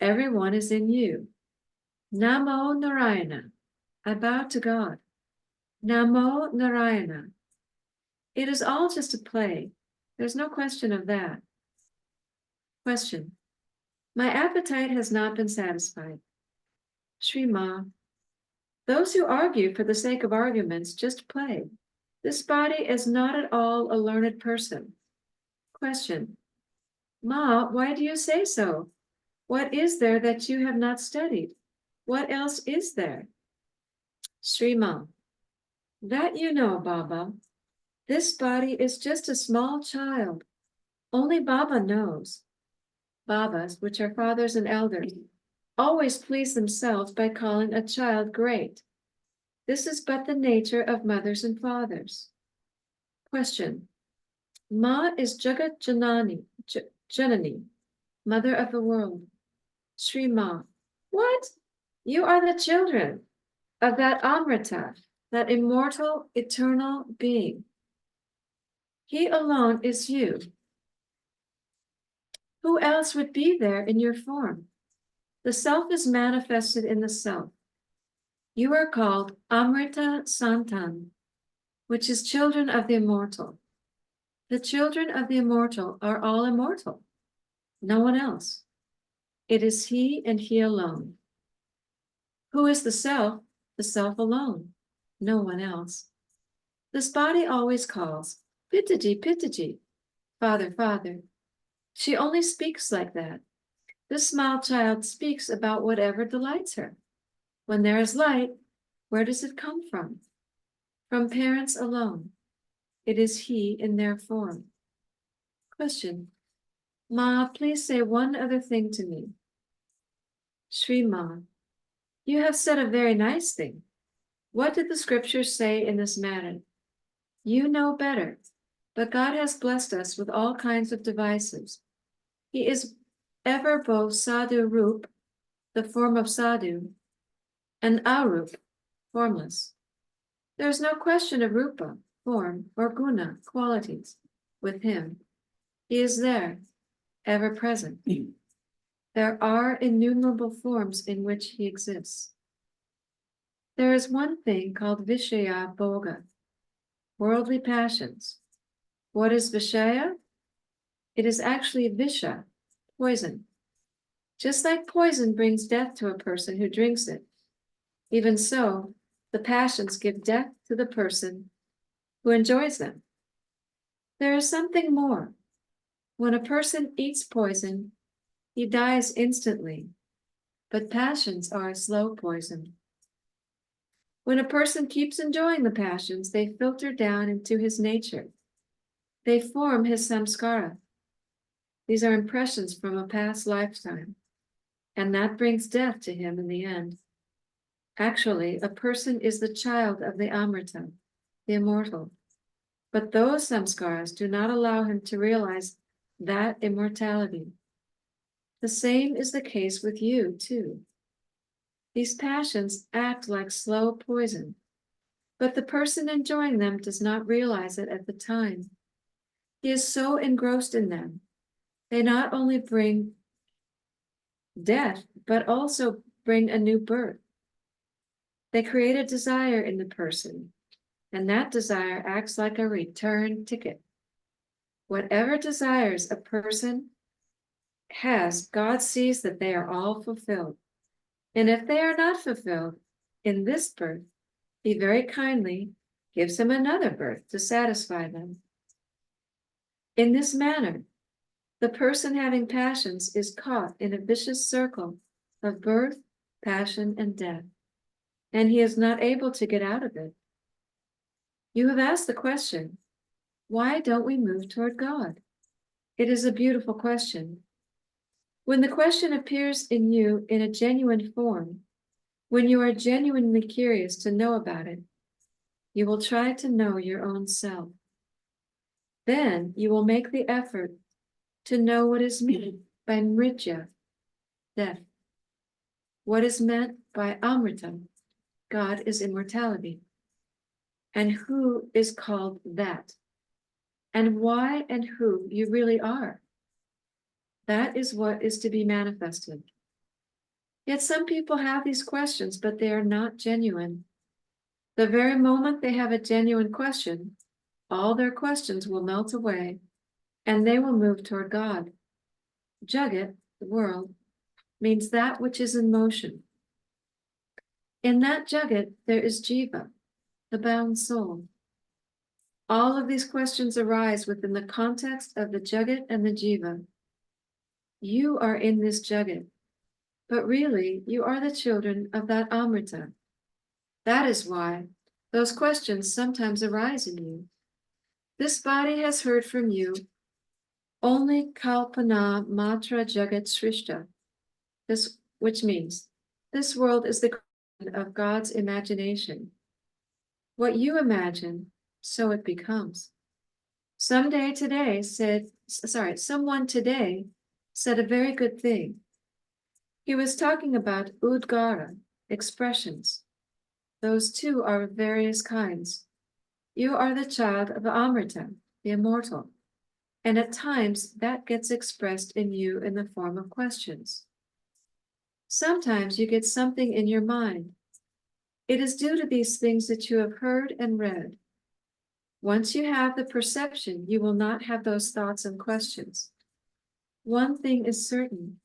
Everyone is in you. Namo Narayana. I bow to God. Namo Narayana. It is all just a play. There's no question of that. Question. My appetite has not been satisfied. Shri Ma. Those who argue for the sake of arguments just play. This body is not at all a learned person. Question. Ma, why do you say so? What is there that you have not studied? What else is there? Shri Ma. That you know, Baba. This body is just a small child. Only Baba knows. Babas, which are fathers and elders, always please themselves by calling a child great. This is but the nature of mothers and fathers. Question. Ma is Jagat Janani, mother of the world. Shri Ma. What? You are the children of that Amrita, that immortal, eternal being. He alone is you. Who else would be there in your form? The self is manifested in the self. You are called Amrita Santan, which is children of the immortal. The children of the immortal are all immortal, no one else. It is he and he alone. Who is the self? The self alone, no one else. This body always calls, Pitaji, Pitaji, Father, Father. She only speaks like that. This small child speaks about whatever delights her. When there is light, where does it come from? From parents alone. It is he in their form. Question. Ma, please say one other thing to me. Shri Ma, you have said a very nice thing. What did the scriptures say in this matter? You know better, but God has blessed us with all kinds of devices. He is ever both sadhu roop, the form of sadhu, and arup, formless. There is no question of rupa, form, or guna, qualities, with him. He is there, ever present. There are innumerable forms in which he exists. There is one thing called Vishaya Bhoga, worldly passions. What is Vishaya? It is actually Visha, poison. Just like poison brings death to a person who drinks it, even so, the passions give death to the person who enjoys them. There is something more. When a person eats poison, he dies instantly, but passions are a slow poison. When a person keeps enjoying the passions, they filter down into his nature. They form his samskara. These are impressions from a past lifetime, and that brings death to him in the end. Actually, a person is the child of the Amrita, the immortal. But those samskaras do not allow him to realize that immortality. The same is the case with you, too. These passions act like slow poison, but the person enjoying them does not realize it at the time. He is so engrossed in them. They not only bring death, but also bring a new birth. They create a desire in the person, and that desire acts like a return ticket. Whatever desires a person has, God sees that they are all fulfilled. And if they are not fulfilled in this birth, he very kindly gives him another birth to satisfy them. In this manner, the person having passions is caught in a vicious circle of birth, passion, and death, and he is not able to get out of it. You have asked the question, why don't we move toward God? It is a beautiful question. When the question appears in you in a genuine form, when you are genuinely curious to know about it, you will try to know your own self. Then you will make the effort to know what is meant by mritya, death. What is meant by amrita, God is immortality. And who is called that? And why and who you really are. That is what is to be manifested. Yet some people have these questions, but they are not genuine. The very moment they have a genuine question, all their questions will melt away and they will move toward God. Jagat, the world, means that which is in motion. In that Jagat, there is Jiva, the bound soul. All of these questions arise within the context of the Jagat and the Jiva. You are in this Jagat, but really you are the children of that Amrita. That is why those questions sometimes arise in you. This body has heard from you only Kalpana Matra Jagat Srishta, this, which means this world is the creation of God's imagination. What you imagine, so it becomes. Someone today said a very good thing. He was talking about Udgara, expressions. Those too are of various kinds. You are the child of Amrita, the immortal, and at times that gets expressed in you in the form of questions. Sometimes you get something in your mind. It is due to these things that you have heard and read. Once you have the perception, you will not have those thoughts and questions. One thing is certain.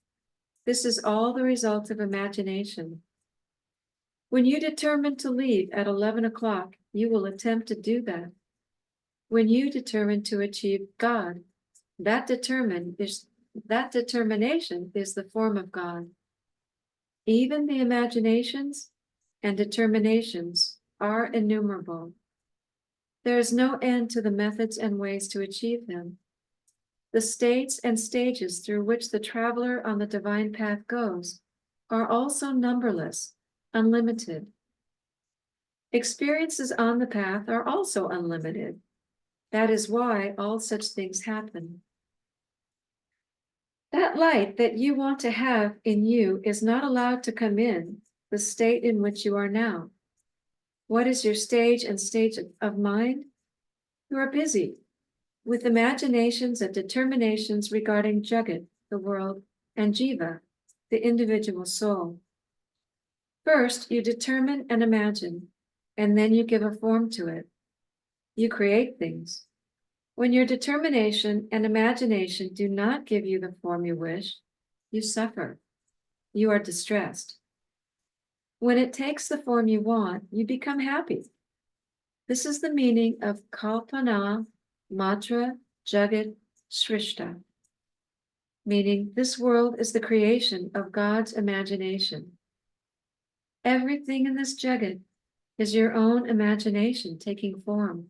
This is all the result of imagination. When you determine to leave at 11 o'clock, you will attempt to do that. When you determine to achieve God, that determination is the form of God. Even the imaginations and determinations are innumerable. There is no end to the methods and ways to achieve them. The states and stages through which the traveler on the divine path goes are also numberless, unlimited. Experiences on the path are also unlimited. That is why all such things happen. That light that you want to have in you is not allowed to come in the state in which you are now. What is your stage and state of mind? You are busy with imaginations and determinations regarding Jagat, the world, and Jiva, the individual soul. First, you determine and imagine, and then you give a form to it. You create things. When your determination and imagination do not give you the form you wish, you suffer. You are distressed. When it takes the form you want, you become happy. This is the meaning of Kalpana Matra Jagat Srishta, meaning this world is the creation of God's imagination. Everything in this Jagat is your own imagination taking form.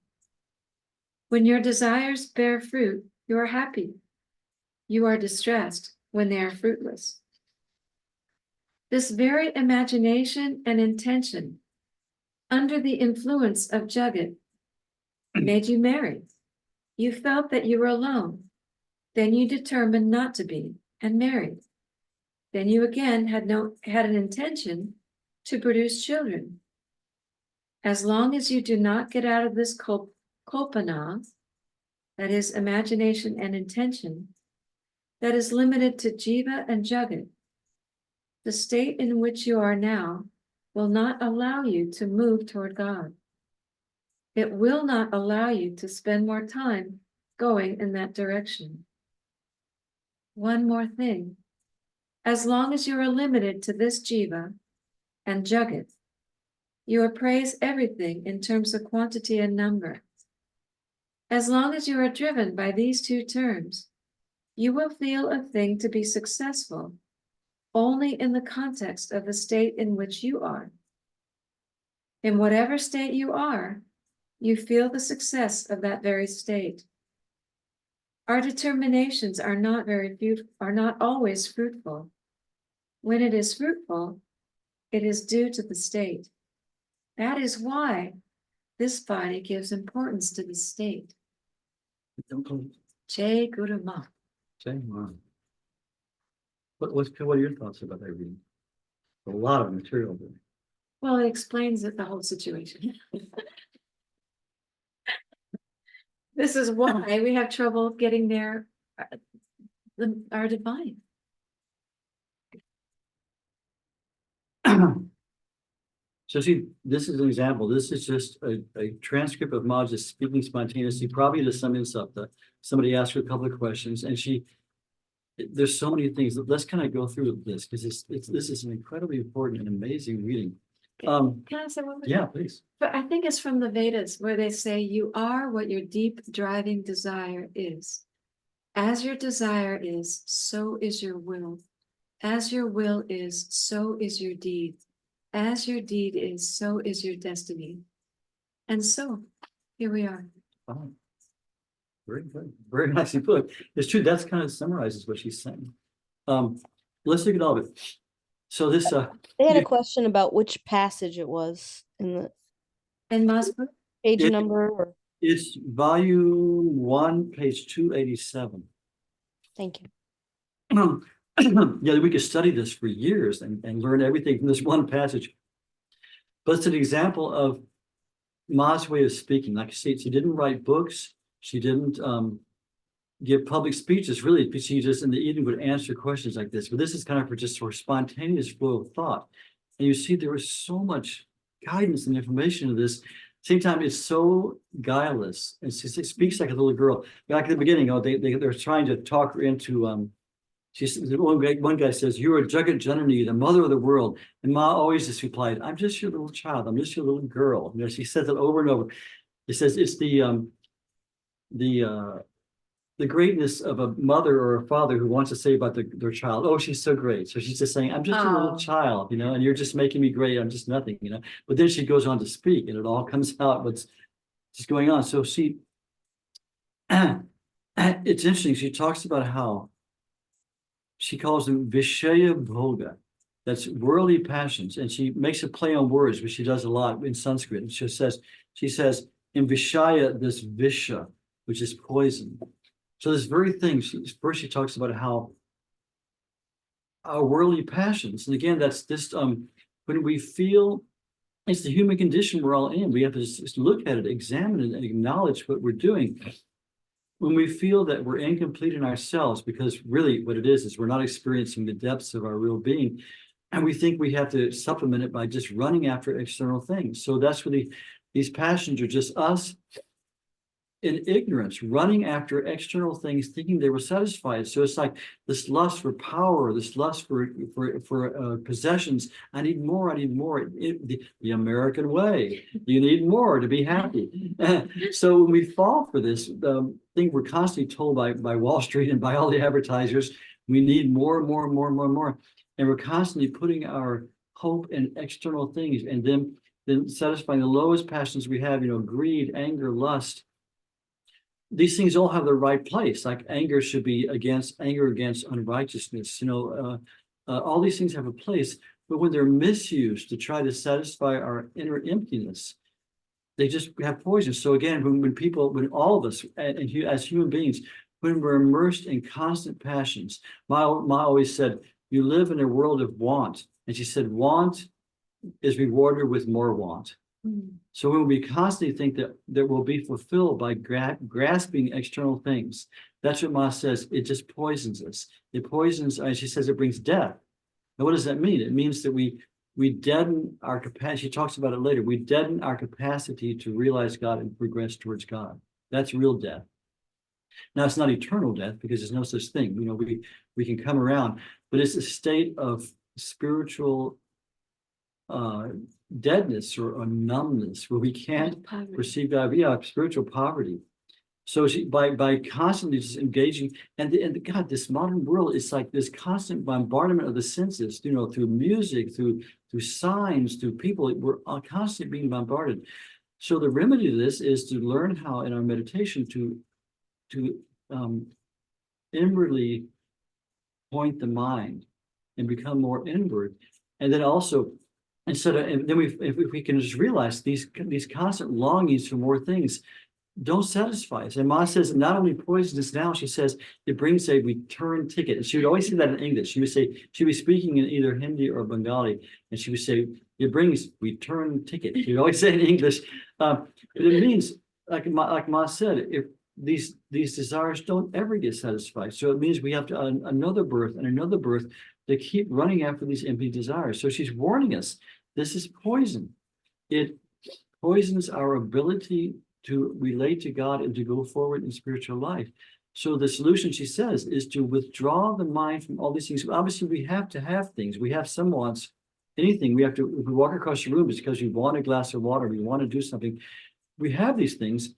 When your desires bear fruit, you are happy. You are distressed when they are fruitless. This very imagination and intention, under the influence of Jagat, made you marry. You felt that you were alone. Then you determined not to be and married. Then you again had an intention to produce children. As long as you do not get out of this kalpana, that is imagination and intention, that is limited to Jiva and Jagat, the state in which you are now will not allow you to move toward God. It will not allow you to spend more time going in that direction. One more thing. As long as you are limited to this Jiva and Jagat, you appraise everything in terms of quantity and number. As long as you are driven by these two terms, you will feel a thing to be successful only in the context of the state in which you are. In whatever state you are, you feel the success of that very state. Our determinations are not always fruitful. When it is fruitful, it is due to the state. That is why this body gives importance to the state. Jai Guru Ma. Jai Ma. What are your thoughts about that reading? A lot of material there. Well, it explains the whole situation. This is why we have trouble getting there, our divine. So see, this is an example. This is just a transcript of Ma just speaking spontaneously, probably to some insult. Somebody asked her a couple of questions, and there's so many things. Let's kind of go through this because this is an incredibly important and amazing reading. Can I say one more Yeah, thing? please. But I think it's from the Vedas where they say you are what your deep driving desire is. As your desire is, so is your will. As your will is, so is your deed. As your deed is, so is your destiny. And so, here we are. Oh, very good. Very nicely put. It's true. That's kind of summarizes what she's saying. Let's look at all of it. So this They had a question about which passage it was in the In Ma's book? page number. Or... It's volume 1, page 287. Thank you. Yeah, we could study this for years and learn everything from this one passage. But it's an example of Ma's way of speaking. Like I say, she didn't write books. She didn't give public speeches, really. She just in the evening would answer questions like this. But this is kind of her spontaneous flow of thought. And you see there was so much guidance and information in this. Same time, it's so guileless. And she speaks like a little girl. Back at the beginning, they're trying to talk her into one guy says, "You are Jagat Janani, the mother of the world." And Ma always just replied, "I'm just your little child. I'm just your little girl." You know, she says it over and over. It says it's the greatness of a mother or a father who wants to say about their child, "Oh, she's so great." So she's just saying, "I'm just a little child, you know, and you're just making me great. I'm just nothing, you know." But then she goes on to speak, and it all comes out what's just going on. So it's interesting. She talks about how she calls them Vishaya Bhoga. That's worldly passions. And she makes a play on words, which she does a lot in Sanskrit. And she says, in Vishaya, this Visha, which is poison. So this very thing, first she talks about how our worldly passions, and again, that's this, when we feel, it's the human condition we're all in. We have to just look at it, examine it, and acknowledge what we're doing. When we feel that we're incomplete in ourselves, because really what it is we're not experiencing the depths of our real being, and we think we have to supplement it by just running after external things. So that's really, these passions are just us in ignorance, running after external things, thinking they will satisfy us. So it's like this lust for power, this lust for possessions. I need more. I need more. The American way. You need more to be happy. So when we fall for this thing, we're constantly told by Wall Street and by all the advertisers, we need more and more and more and more and more, and we're constantly putting our hope in external things, and then satisfying the lowest passions we have. You know, greed, anger, lust. These things all have the right place. Like anger should be against unrighteousness. You know, all these things have a place, but when they're misused to try to satisfy our inner emptiness, they just have poison. So again, when all of us, as human beings, when we're immersed in constant passions, Ma always said, "You live in a world of want," and she said, "Want is rewarded with more want." So when we constantly think that we'll be fulfilled by grasping external things, that's what Ma says. It just poisons us. It poisons, and she says it brings death. Now, what does that mean? It means that we deaden our capacity. She talks about it later. We deaden our capacity to realize God and progress towards God. That's real death. Now, it's not eternal death because there's no such thing. You know, we can come around, but it's a state of spiritual deadness or numbness where we can't perceive God. Yeah, spiritual poverty. So by constantly just engaging, and God, this modern world is like this constant bombardment of the senses. You know, through music, through signs, through people. We're constantly being bombarded. So the remedy to this is to learn how in our meditation to inwardly point the mind and become more inward, and then also. If we can just realize these constant longings for more things don't satisfy us. And Ma says it not only poisons us now, she says it brings a return ticket. And she would always say that in English. She would be speaking in either Hindi or Bengali, and she would say, it brings return ticket. She would always say it in English. But it means, like Ma said, if these desires don't ever get satisfied. So it means we have to another birth and another birth to keep running after these empty desires. So she's warning us, this is poison. It poisons our ability to relate to God and to go forward in spiritual life. So the solution, she says, is to withdraw the mind from all these things. Obviously, we have to have things. We have some wants, anything. We have to, if we walk across the room, it's because we want a glass of water, we want to do something. We have these things,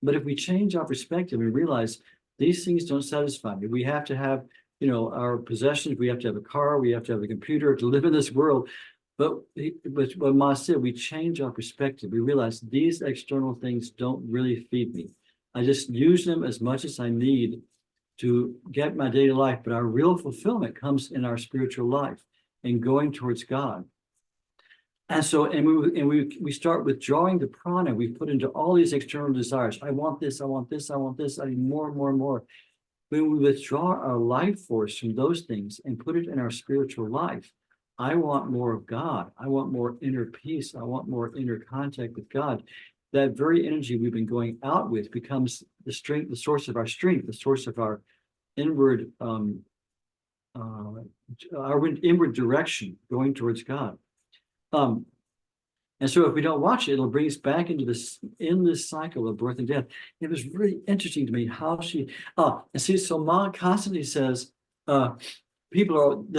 but if we change our perspective and realize these things don't satisfy me, we have to have, our possessions, we have to have a car, we have to have a computer to live in this world. But what Ma said, we change our perspective. We realize these external things don't really feed me. I just use them as much as I need to get my daily life. But our real fulfillment comes in our spiritual life and going towards God. And so, we start withdrawing the prana we put into all these external desires. I want this, I want this, I want this, I need more and more and more. When we withdraw our life force from those things and put it in our spiritual life, I want more of God. I want more inner peace. I want more inner contact with God. That very energy we've been going out with becomes the strength, the source of our strength, the source of our inward, direction going towards God. And so if we don't watch it, it'll bring us back into this endless cycle of birth and death. It was really interesting to me how she, and see, so Ma constantly says, the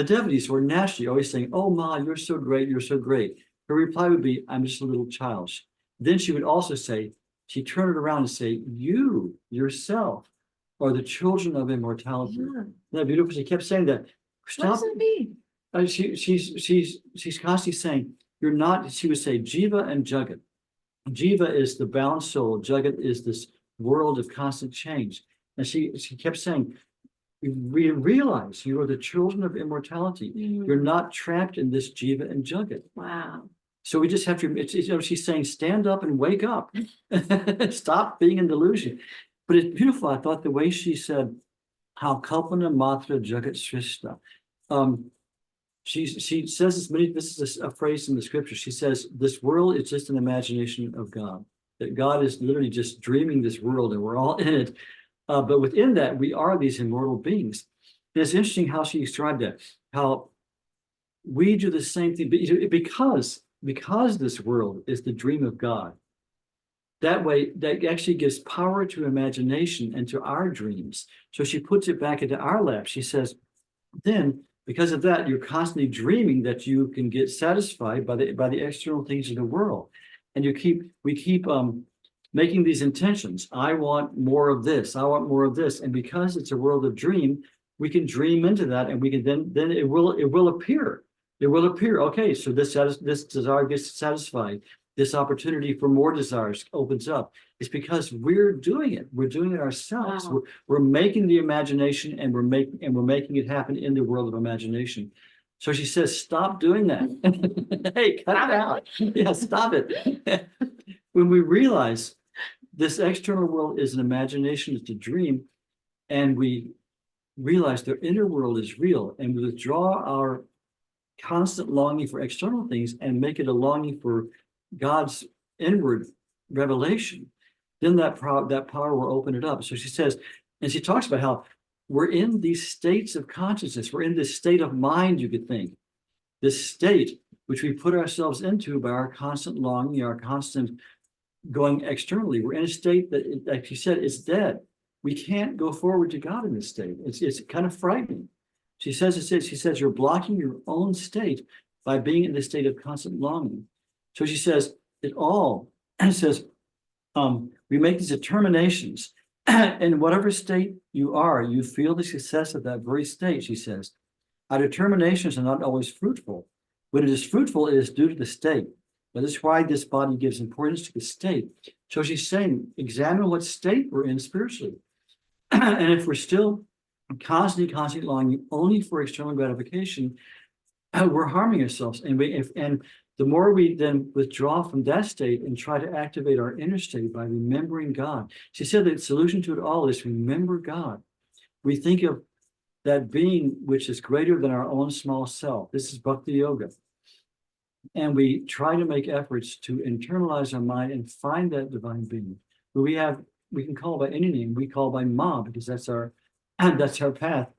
devotees were naturally always saying, oh, Ma, you're so great, you're so great. Her reply would be, I'm just a little child. Then she would also say, she'd turn it around and say, you, yourself, are the children of immortality. Yeah. Isn't that beautiful? She kept saying that. Stop. What does it mean? She's constantly saying, you're not, she would say, Jiva and Jagat. Jiva is the balanced soul. Jagat is this world of constant change. And she kept saying, we realize you are the children of immortality. Mm. You're not trapped in this Jiva and Jagat. Wow. So we just have to, she's saying, stand up and wake up. Stop being in delusion. But it's beautiful. I thought the way she said, how kalpana matra jagat shrishta. She says this is a phrase in the scripture. She says, this world is just an imagination of God. That God is literally just dreaming this world and we're all in it. But within that, we are these immortal beings. And it's interesting how she described that, how we do the same thing because this world is the dream of God. That way, that actually gives power to imagination and to our dreams. So she puts it back into our lap. She says, then, because of that, you're constantly dreaming that you can get satisfied by the external things of the world. And we keep making these intentions. I want more of this. I want more of this. And because it's a world of dream, we can dream into that, and we can then it will appear. It will appear. Okay, so this desire gets satisfied. This opportunity for more desires opens up. It's because we're doing it. We're doing it ourselves. Wow. We're making the imagination, and we're making it happen in the world of imagination. So she says, stop doing that. Hey, cut it out. Yeah, stop it. When we realize this external world is an imagination, it's a dream, and we realize the inner world is real, and we withdraw our constant longing for external things and make it a longing for God's inward revelation, then that power will open it up. So she says, and she talks about how we're in these states of consciousness. We're in this state of mind, you could think. This state which we put ourselves into by our constant longing, our constant going externally. We're in a state that, like she said, is dead. We can't go forward to God in this state. It's kind of frightening. She says you're blocking your own state by being in this state of constant longing. So she says we make these determinations, in whatever state you are, you feel the success of that very state, she says. Our determinations are not always fruitful. When it is fruitful, it is due to the state. That is why this body gives importance to the state. So she's saying, examine what state we're in spiritually. And if we're still constantly longing only for external gratification, we're harming ourselves. And the more we then withdraw from that state and try to activate our inner state by remembering God. She said the solution to it all is remember God. We think of that being which is greater than our own small self. This is Bhakti Yoga. And we try to make efforts to internalize our mind and find that divine being. We can call by any name. We call by Ma because that's our path.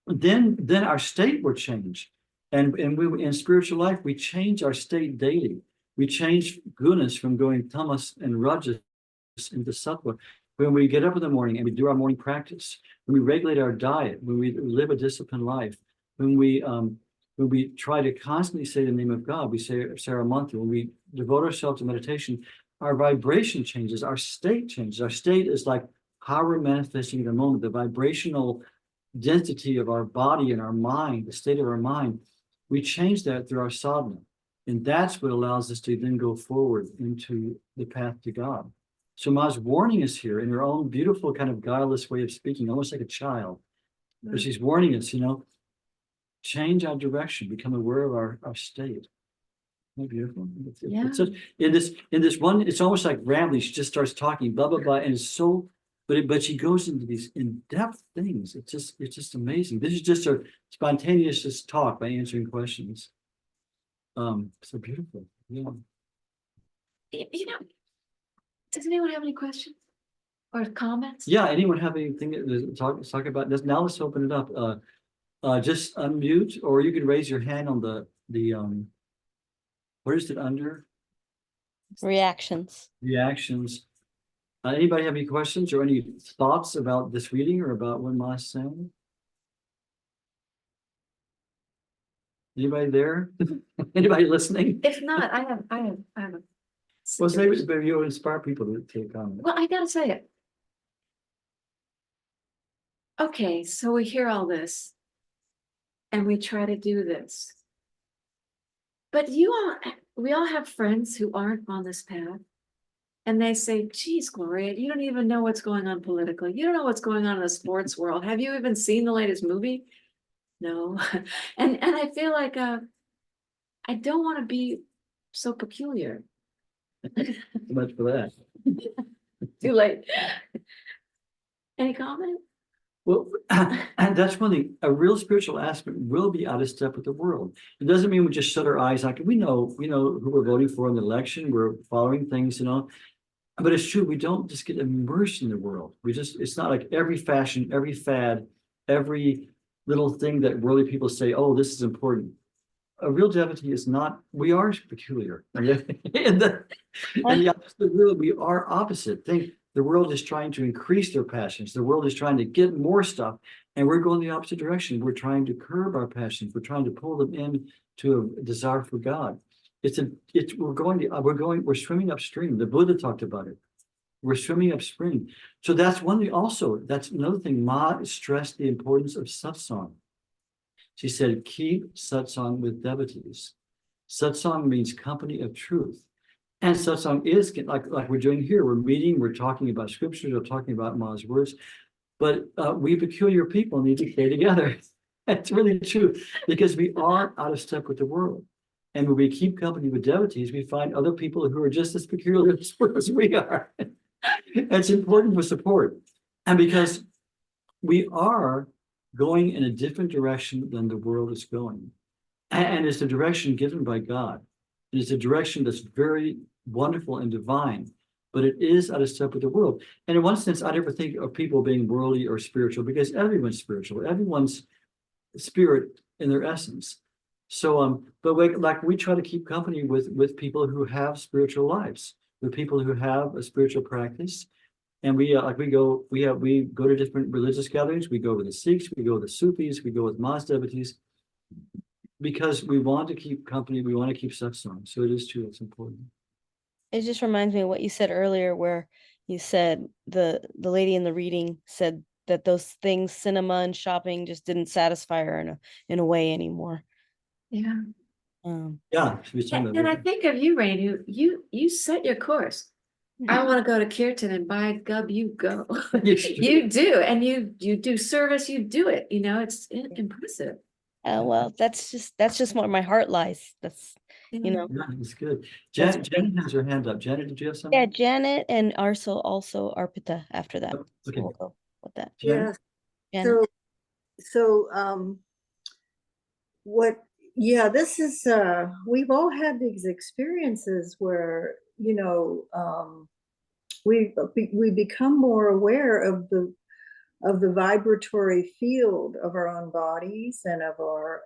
then our state will change. And we in spiritual life, we change our state daily. We change gunas from going tamas and rajas into sattva. When we get up in the morning and we do our morning practice, when we regulate our diet, when we live a disciplined life, when we try to constantly say the name of God, we say our mantra, when we devote ourselves to meditation, our vibration changes, our state changes. Our state is like how we're manifesting in the moment, the vibrational density of our body and our mind, the state of our mind. We change that through our sadhana. And that's what allows us to then go forward into the path to God. So Ma's warning us here in her own beautiful kind of guileless way of speaking, almost like a child. But she's warning us, change our direction, become aware of our state. Isn't that beautiful? In this one, it's almost like rambling. She just starts talking, blah, blah, blah, and it's so, but she goes into these in-depth things. It's just amazing. This is just a spontaneous just talk by answering questions. So beautiful. Yeah. Does anyone have any questions or comments? Yeah, anyone have anything to talk about this? Now let's open it up. Just unmute, or you can raise your hand on the what is it under? Reactions. Reactions. Anybody have any questions or any thoughts about this reading or about what Ma's saying? Anybody there? Anybody listening? If not, I have a Well, say maybe you'll inspire people to take on. Well, I gotta say it. Okay, so we hear all this and we try to do this. But we all have friends who aren't on this path. And they say, geez, Gloria, you don't even know what's going on politically. You don't know what's going on in the sports world. Have you even seen the latest movie? No. And I feel like I don't want to be so peculiar. Too much for that. Too late. Any comment? Well, and that's one thing. A real spiritual aspect will be out of step with the world. It doesn't mean we just shut our eyes. Like we know who we're voting for in the election. We're following things, But it's true. We don't just get immersed in the world. It's not like every fashion, every fad, every little thing that worldly people say, oh, this is important. A real devotee is not, we are peculiar. In the opposite world, we are opposite. The world is trying to increase their passions. The world is trying to get more stuff, and we're going the opposite direction. We're trying to curb our passions. We're trying to pull them in to a desire for God. We're swimming upstream. The Buddha talked about it. We're swimming upstream. So that's one thing also. That's another thing. Ma stressed the importance of satsang. She said, keep satsang with devotees. Satsang means company of truth. And satsang is like we're doing here. We're meeting, we're talking about scriptures, we're talking about Ma's words. But we peculiar people need to stay together. That's really true, because we are out of step with the world. And when we keep company with devotees, we find other people who are just as peculiar as we are. It's important for support. And because we are going in a different direction than the world is going. And it's the direction given by God. It is a direction that's very wonderful and divine, but it is out of step with the world. And in one sense, I never think of people being worldly or spiritual, because everyone's spiritual. Everyone's spirit in their essence. So, but we try to keep company with people who have spiritual lives, with people who have a spiritual practice. And we go to different religious gatherings. We go with the Sikhs, we go with the Sufis, we go with Ma's devotees, because we want to keep company, we want to keep satsang. So it is true, it's important. It just reminds me of what you said earlier, where you said the lady in the reading said that those things, cinema and shopping, just didn't satisfy her in a way anymore. Yeah. Yeah. And I think of you, Renu. You set your course. I want to go to kirtan, and by gub, you go. You do, and you do service. You do it. It's impressive. Well, that's just where my heart lies. That's Yeah, it's good. Janet has her hand up. Janet, did you have something? Yeah, Janet, and also Arpita after that. Okay. So we'll go with that. Yeah. Janet. This is we've all had these experiences where we become more aware of the vibratory field of our own bodies and of our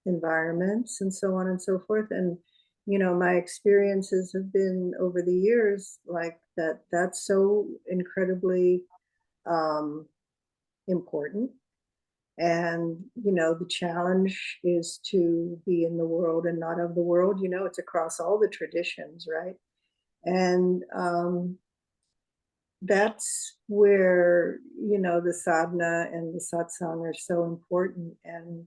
environments and so on and so forth. And my experiences have been over the years like that. That's so incredibly important. And the challenge is to be in the world and not of the world. It's across all the traditions, right? And that's where the sadhana and the satsang are so important. And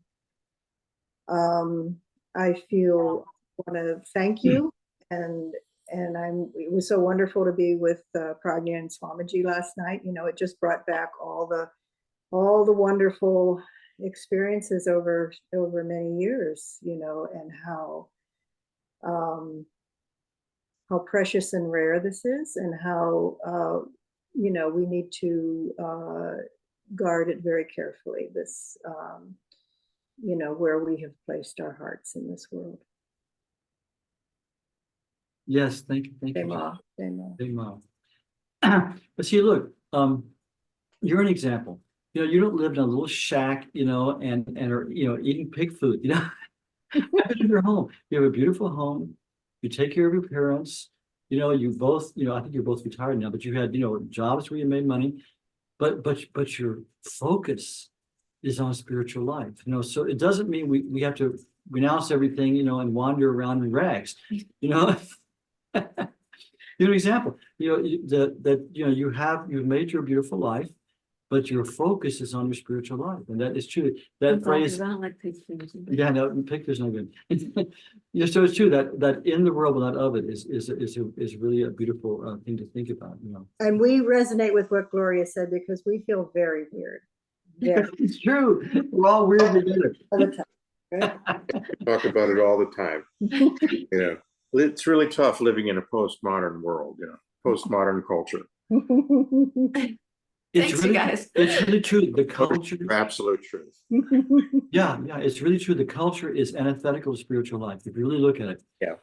I feel want to thank you, and it was so wonderful to be with Pragya and Swamiji last night. It just brought back all the wonderful experiences over many years, and how precious and rare this is, and how we need to guard it very carefully, this where we have placed our hearts in this world. Yes, thank you. Dema. But see, look, you're an example. You don't live in a little shack, and are eating pig food. I've been in your home. You have a beautiful home. You take care of your parents. You both, I think you're both retired now, but you had, jobs where you made money, but your focus is on spiritual life. So it doesn't mean we have to renounce everything, and wander around in rags. An example. You've made your beautiful life, but your focus is on your spiritual life, and that is true. That phrase. I don't like pig food. Yeah, no, pig food's no good. So it's true that in the world, but not of it, is really a beautiful thing to think about. And we resonate with what Gloria said, because we feel very weird. Yeah, it's true. We're all weird together. All the time. Right? Talk about it all the time. It's really tough living in a postmodern world, postmodern culture. Thanks, you guys. It's really true. The culture. Absolute truth. Yeah, it's really true. The culture is antithetical to spiritual life, if you really look at it. Yeah.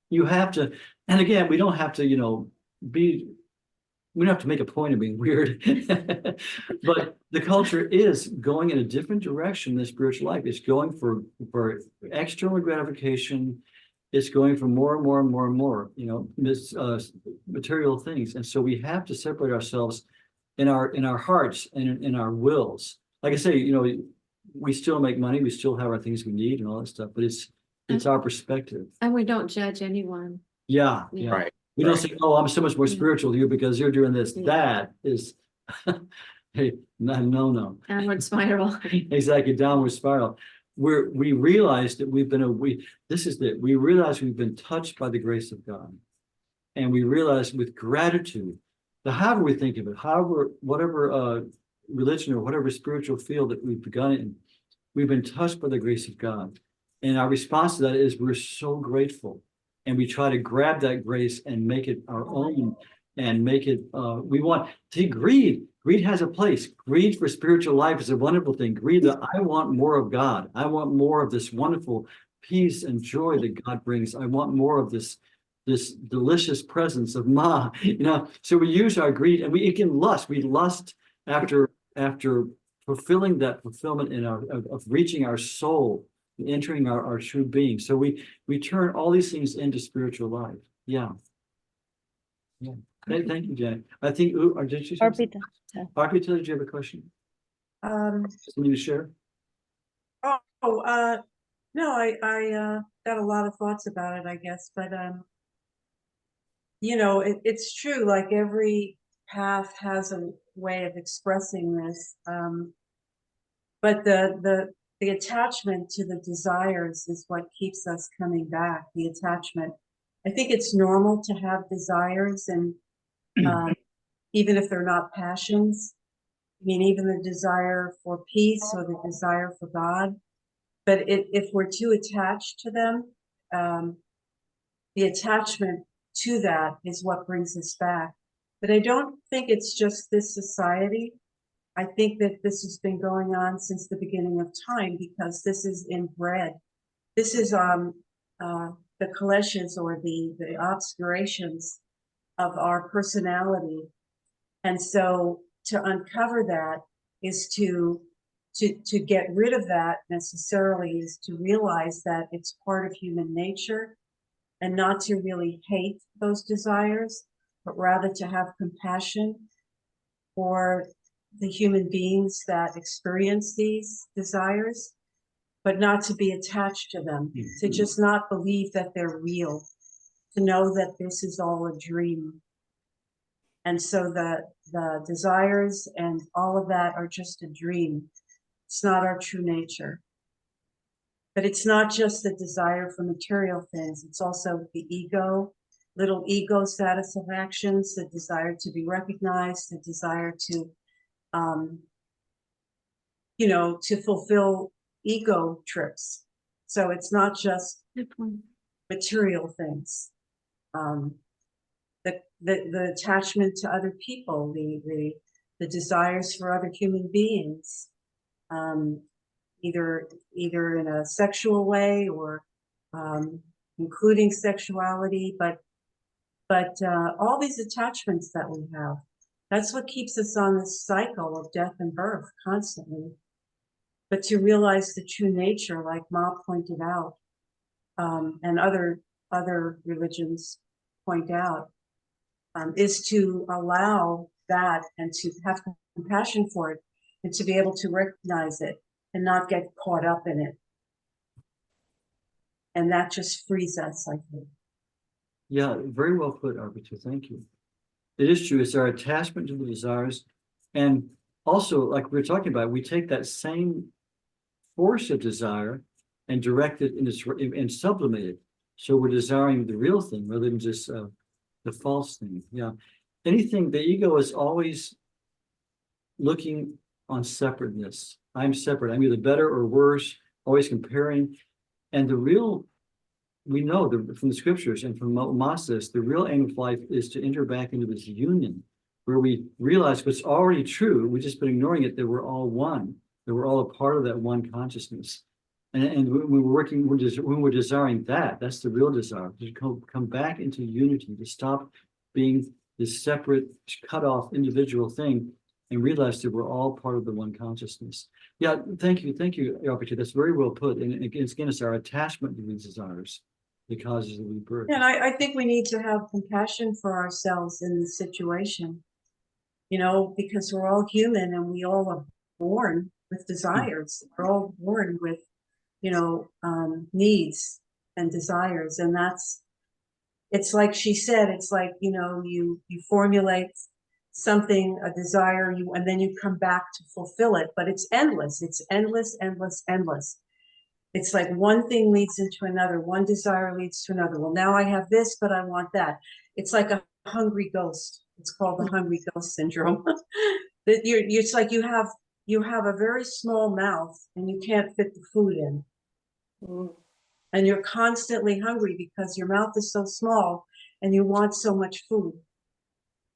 You have to, and again, we don't have to, we don't have to make a point of being weird. But the culture is going in a different direction than spiritual life. It's going for external gratification. It's going for more and more and more and more, material things. And so we have to separate ourselves in our hearts and in our wills. Like I say, we still make money, we still have our things we need and all that stuff, but it's our perspective. And we don't judge anyone. Yeah. Right. We don't say, "Oh, I'm so much more spiritual than you because you're doing this." That is, hey, no. Downward spiral. Exactly, downward spiral. We realize that we realize we've been touched by the grace of God, and we realize with gratitude that however we think of it, whatever religion or whatever spiritual field that we've begun in, we've been touched by the grace of God, and our response to that is we're so grateful. And we try to grab that grace and make it our own, and make it, we want to greed. Greed has a place. Greed for spiritual life is a wonderful thing. Greed that I want more of God. I want more of this wonderful peace and joy that God brings. I want more of this delicious presence of Ma, So we use our greed, and we can lust. We lust after fulfilling that fulfillment of reaching our soul, entering our true being. So we turn all these things into spiritual life. Yeah. Thank you, Janet. I think did you say Arpita. Arpita, did you have a question? Something to share? No, I got a lot of thoughts about it, I guess, but it's true, like every path has a way of expressing this, but the attachment to the desires is what keeps us coming back. The attachment. I think it's normal to have desires, and even if they're not passions, even the desire for peace or the desire for God. But if we're too attached to them, the attachment to that is what brings us back. But I don't think it's just this society. I think that this has been going on since the beginning of time, because this is inbred. This is the kaleshas, or the obscurations of our personality. And so to uncover that is to get rid of that necessarily is to realize that it's part of human nature and not to really hate those desires, but rather to have compassion for the human beings that experience these desires, but not to be attached to them, to just not believe that they're real, to know that this is all a dream. And so the desires and all of that are just a dream. It's not our true nature. But it's not just the desire for material things. It's also the ego, little ego satisfactions, the desire to be recognized, the desire to, to fulfill ego trips. So it's not just material things. The attachment to other people, the desires for other human beings, either in a sexual way or including sexuality, but all these attachments that we have, that's what keeps us on this cycle of death and birth constantly. But to realize the true nature, like Ma pointed out, and other religions point out, is to allow that and to have compassion for it and to be able to recognize it and not get caught up in it. And that just frees us, I think. Yeah, very well put, Arbiter. Thank you. It is true. It's our attachment to the desires. And also, like we were talking about, we take that same force of desire and direct it and sublimate it. So we're desiring the real thing rather than just the false thing. Yeah. Anything, the ego is always looking on separateness. I'm separate. I'm either better or worse, always comparing. And the real, we know from the scriptures and from Masis, the real aim of life is to enter back into this union where we realize what's already true. We've just been ignoring it, that we're all one, that we're all a part of that one consciousness. And when we're desiring that, that's the real desire, to come back into unity, to stop being this separate, cut off individual thing and realize that we're all part of the one consciousness. Yeah, thank you, Arbiter. That's very well put. And again, it's our attachment to these desires that causes the rebirth. And I think we need to have compassion for ourselves in this situation, because we're all human and we all are born with desires. We're all born with, needs and desires. And it's like she said, it's like, you formulate something, a desire, and then you come back to fulfill it, but it's endless. It's endless, endless, endless. It's like one thing leads into another, one desire leads to another. Well, now I have this, but I want that. It's like a hungry ghost. It's called the hungry ghost syndrome. It's like you have a very small mouth and you can't fit the food in. And you're constantly hungry because your mouth is so small and you want so much food.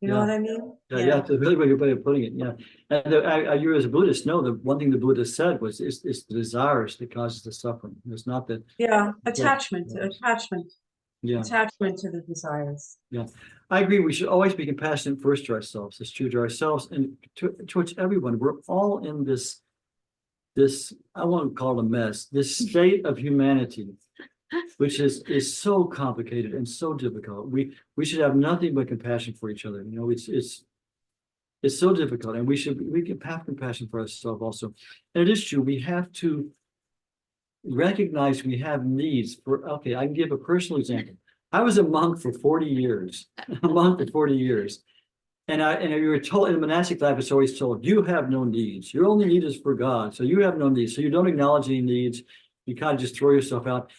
You know what I mean? Yeah, it's a really good way of putting it. Yeah. And you as a Buddhist know that one thing the Buddha said was it's the desires that causes the suffering. It's not that. Attachment to the desires. Yeah, I agree. We should always be compassionate first to ourselves. It's true to ourselves and towards everyone. We're all in this, I won't call it a mess, this state of humanity, which is so complicated and so difficult. We should have nothing but compassion for each other. It's so difficult, and we can have compassion for ourselves also. And it is true, we have to recognize we have needs for, okay, I can give a personal example. I was a monk for 40 years, And you were told in monastic life, it's always told, you have no needs. Your only need is for God. So you have no needs. So you don't acknowledge any needs. You kind of just throw yourself out.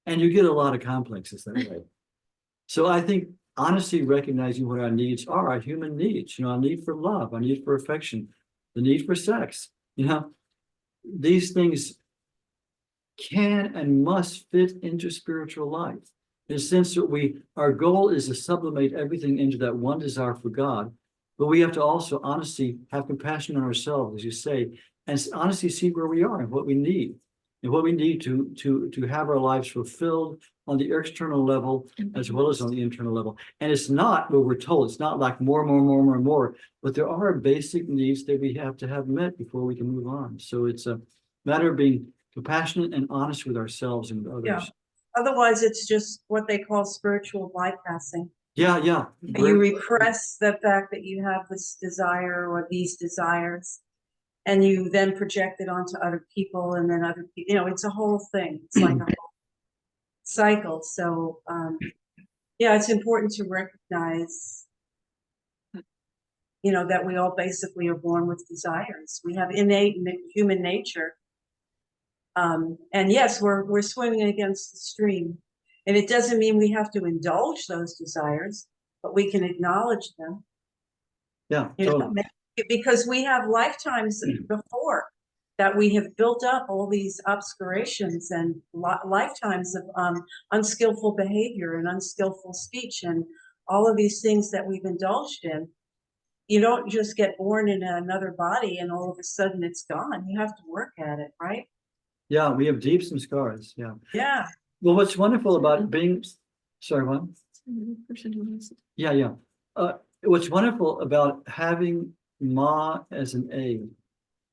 And you get a lot of complexes that way. So I think honestly recognizing what our needs are, our human needs, our need for love, our need for affection, the need for sex, these things can and must fit into spiritual life. In the sense that our goal is to sublimate everything into that one desire for God, but we have to also honestly have compassion on ourselves, as you say, and honestly see where we are and what we need. and what we need to have our lives fulfilled on the external level as well as on the internal level. And it's not what we're told. It's not like more, but there are basic needs that we have to have met before we can move on. So it's a matter of being compassionate and honest with ourselves and with others. Yeah. Otherwise, it's just what they call spiritual bypassing. Yeah. You repress the fact that you have this desire or these desires, and you then project it onto other people, and then other people, you know, it's a whole thing. It's like a whole cycle. So, yeah, it's important to recognize, you know, that we all basically are born with desires. We have innate human nature. And yes, we're swimming against the stream. And it doesn't mean we have to indulge those desires, but we can acknowledge them. Yeah, totally. Because we have lifetimes before that we have built up all these obscurations and lifetimes of unskillful behavior and unskillful speech and all of these things that we've indulged in. You don't just get born in another body and all of a sudden it's gone. You have to work at it, right? Yeah, we have deep some scars. Yeah. Yeah. Well, what's wonderful about being, sorry, what? Yeah. What's wonderful about having Ma as an aid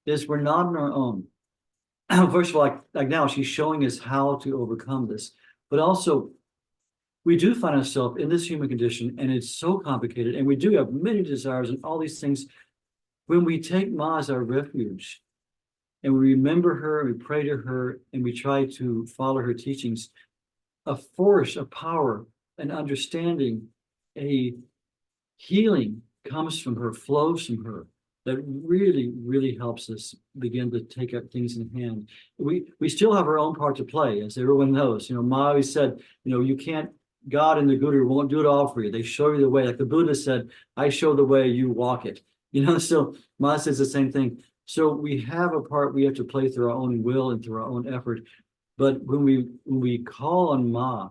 is we're not on our own. First of all, like now, she's showing us how to overcome this, but also we do find ourselves in this human condition, and it's so complicated, and we do have many desires and all these things. When we take Ma as our refuge, and we remember her, and we pray to her, and we try to follow her teachings, a force, a power, an understanding, a healing comes from her, flows from her, that really, really helps us begin to take up things in hand. We still have our own part to play, as everyone knows. You know, Ma always said, you know, you can't, God and the Guru won't do it all for you. They show you the way. Like the Buddha said, I show the way, you walk it. You know, so Ma says the same thing. So we have a part we have to play through our own will and through our own effort. But when we call on Ma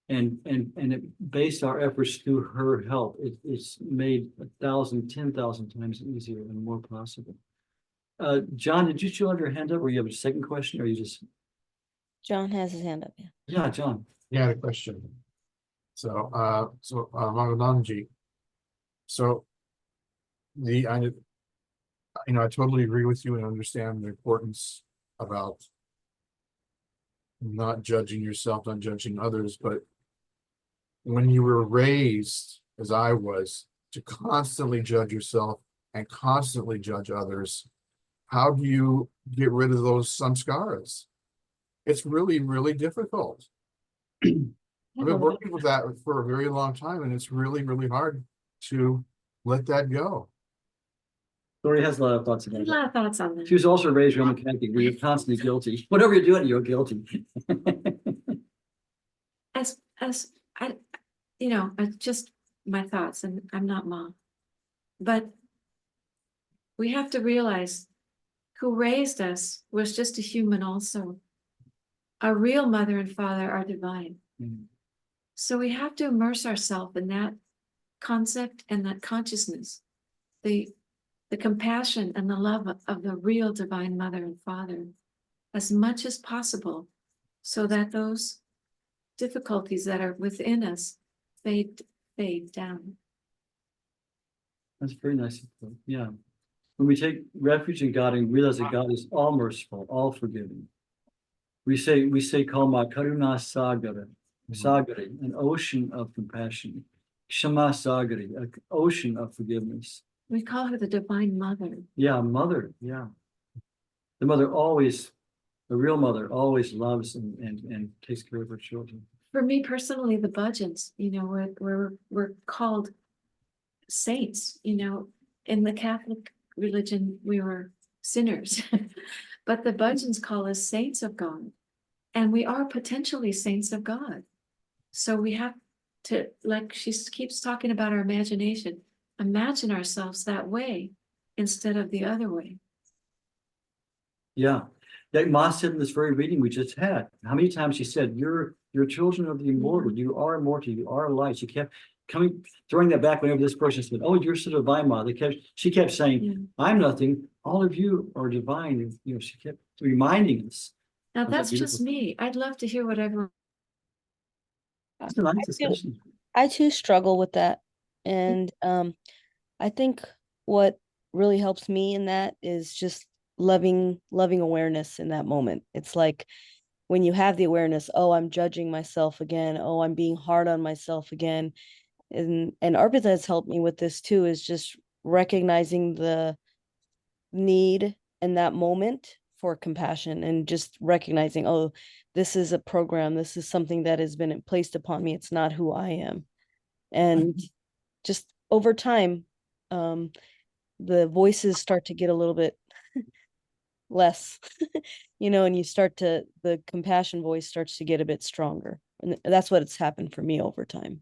and it base our efforts through her help, it's made 1,000, 10,000 times easier and more possible. John, did you still have your hand up, or you have a second question, or you just? John has his hand up. Yeah, John. Yeah, I had a question. So, Mangalanji. So, I totally agree with you and understand the importance about not judging yourself, not judging others. But when you were raised, as I was, to constantly judge yourself and constantly judge others, how do you get rid of those samskaras? It's really, really difficult. I've been working with that for a very long time, and it's really, really hard to let that go. Lori has a lot of thoughts about A lot of thoughts on that. She was also raised Roman Catholic, where you're constantly guilty. Whatever you're doing, you're guilty. Just my thoughts, and I'm not Mom, but we have to realize who raised us was just a human also. Our real mother and father are divine. Mm-hmm. So we have to immerse ourselves in that concept and that consciousness, the compassion and the love of the real divine mother and father as much as possible, so that those difficulties that are within us fade down. That's very nice. Yeah. When we take refuge in God and realize that God is all merciful, all forgiving, we say Kalma Karuna Sagara, Sagari, an ocean of compassion. Kshama Sagari, an ocean of forgiveness. We call her the Divine Mother. Yeah, Mother. Yeah. The real mother always loves and takes care of her children. For me personally, the Bhajans, we're called saints. In the Catholic religion, we were sinners, but the Bhajans call us saints of God, and we are potentially saints of God. So we have to, like she keeps talking about our imagination, imagine ourselves that way instead of the other way. Yeah. Like Ma said in this very reading we just had, how many times she said, you're children of the immortal, you are immortal, you are light. She kept throwing that back whenever this person said, oh, you're so divine, Ma. She kept saying, I'm nothing, all of you are divine. She kept reminding us Now Isn't that that's just beautiful? me. I'd love to hear what everyone. It's a nice I too, discussion. I too struggle with that. And I think what really helps me in that is just loving awareness in that moment. It's like when you have the awareness, oh, I'm judging myself again, oh, I'm being hard on myself again. And Arpita has helped me with this too, is just recognizing the need in that moment for compassion and just recognizing, oh, this is a program, this is something that has been placed upon me, it's not who I am. And just over time, the voices start to get a little bit less, and the compassion voice starts to get a bit stronger. And that's what it's happened for me over time.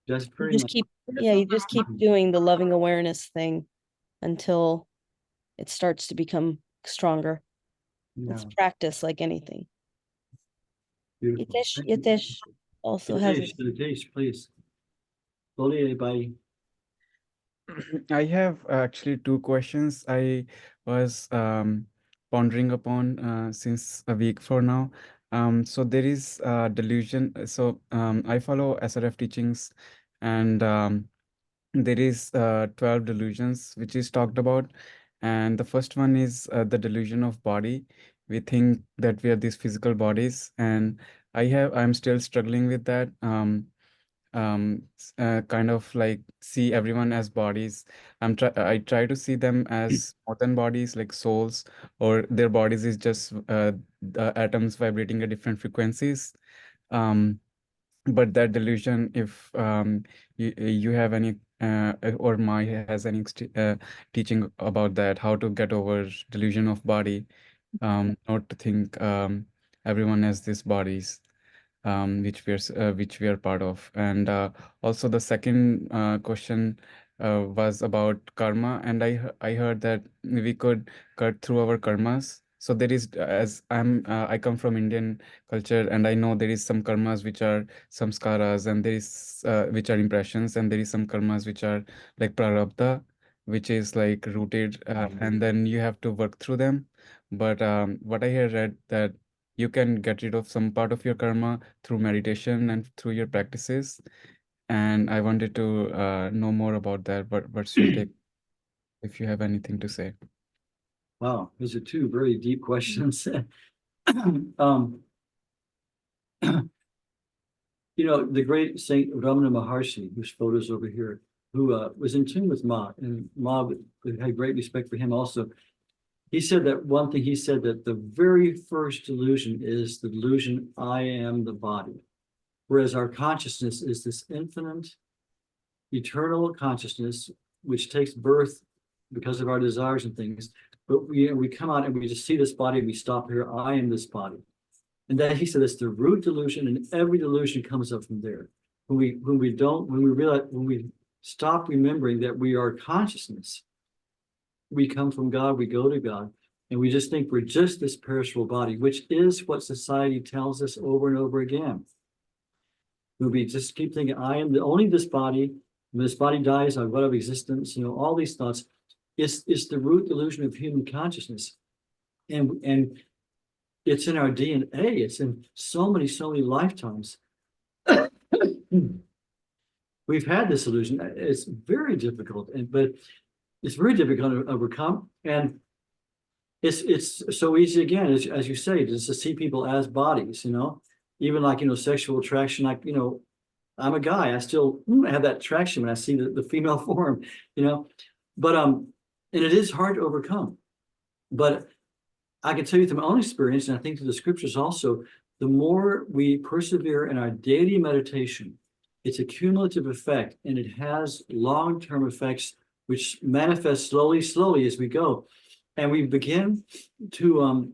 Just You very just much. keep, yeah, you just keep doing the loving awareness thing until it starts to become stronger. It's Yeah, practice like anything. beautiful. Thank you. Yitesh also has a Hitesh, please. Slowly, by I have actually two questions I was pondering upon since a week for now. So there is delusion. So I follow SRF teachings, and there is 12 delusions which is talked about, and the first one is the delusion of body. We think that we are these physical bodies, and I'm still struggling with that. Kind of like see everyone as bodies. I try to see them as more than bodies, like souls, or their bodies is just the atoms vibrating at different frequencies. um but that delusion, if you have any or Mai has any teaching about that, how to get over delusion of body, not to think everyone has these bodies, which we are part of. And also the second question was about karma, and I heard that we could cut through our karmas. So there is, as I come from Indian culture, and I know there is some karmas which are samskaras, and there is which are impressions, and there is some karmas which are like prarabdha, which is like rooted, and then you have to work through them. But what I have read that you can get rid of some part of your karma through meditation and through your practices. And I wanted to know more about that. What's your take, if you have anything to say? wow, those are two very deep questions. um, the great Saint Ramana Maharshi, whose photo's over here, who was in tune with Ma, and Ma had great respect for him also. He said that one thing, he said that the very first delusion is the delusion, I am the body. Whereas our consciousness is this infinite, eternal consciousness, which takes birth because of our desires and things. But we come out and we just see this body, and we stop here, I am this body. And that, he said, it's the root delusion, and every delusion comes up from there. When we stop remembering that we are consciousness, we come from God, we go to God, and we just think we're just this perishable body, which is what society tells us over and over again. When we just keep thinking, I am only this body, when this body dies, I've got of existence, all these thoughts. It's the root delusion of human consciousness. And it's in our DNA, it's in so many lifetimes. We've had this illusion. It's very difficult, but it's very difficult to overcome. And it's so easy, again, as you say, just to see people as bodies, even like, sexual attraction, like, I'm a guy, I still have that attraction when I see the female form, but and it is hard to overcome. But I can tell you through my own experience, and I think through the scriptures also, the more we persevere in our daily meditation, it's a cumulative effect, and it has long-term effects which manifest slowly as we go. And we begin to,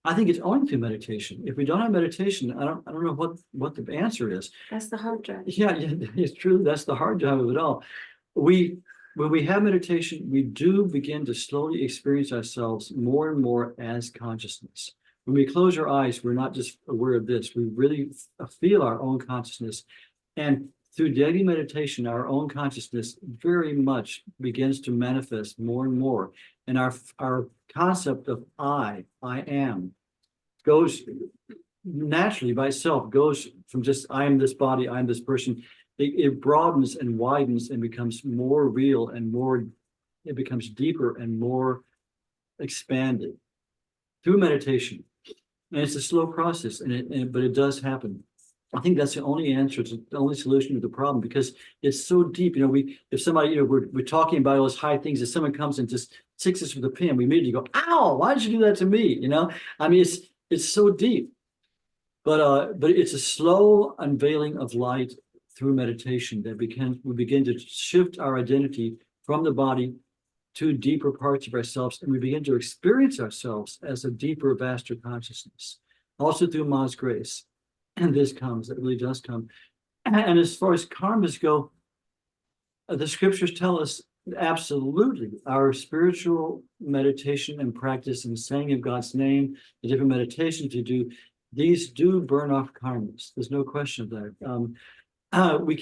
I think it's only through meditation. If we don't have meditation, I don't know what the answer is. That's the hard drive. Yeah, it's true. That's the hard drive of it all. When we have meditation, we do begin to slowly experience ourselves more and more as consciousness. When we close our eyes, we're not just aware of this. We really feel our own consciousness. And through daily meditation, our own consciousness very much begins to manifest more and more. And our concept of I am, goes naturally by itself, goes from just I am this body, I am this person. It broadens and widens and becomes more real and more, it becomes deeper and more expanded through meditation. And it's a slow process, but it does happen. I think that's the only answer, it's the only solution to the problem, because it's so deep. You know, if somebody, you know, we're talking about all those high things, if someone comes and just sticks us with a pin, we immediately go, ow, why did you do that to me? You know, I mean, it's so deep. But it's a slow unveiling of light through meditation that we begin to shift our identity from the body to deeper parts of ourselves, and we begin to experience ourselves as a deeper, vaster consciousness, also through Ma's grace. And this comes, it really does come. And as far as karmas go, the scriptures tell us absolutely our spiritual meditation and practice and saying of God's name, the different meditations you do, these do burn off karmas. There's no question of that. We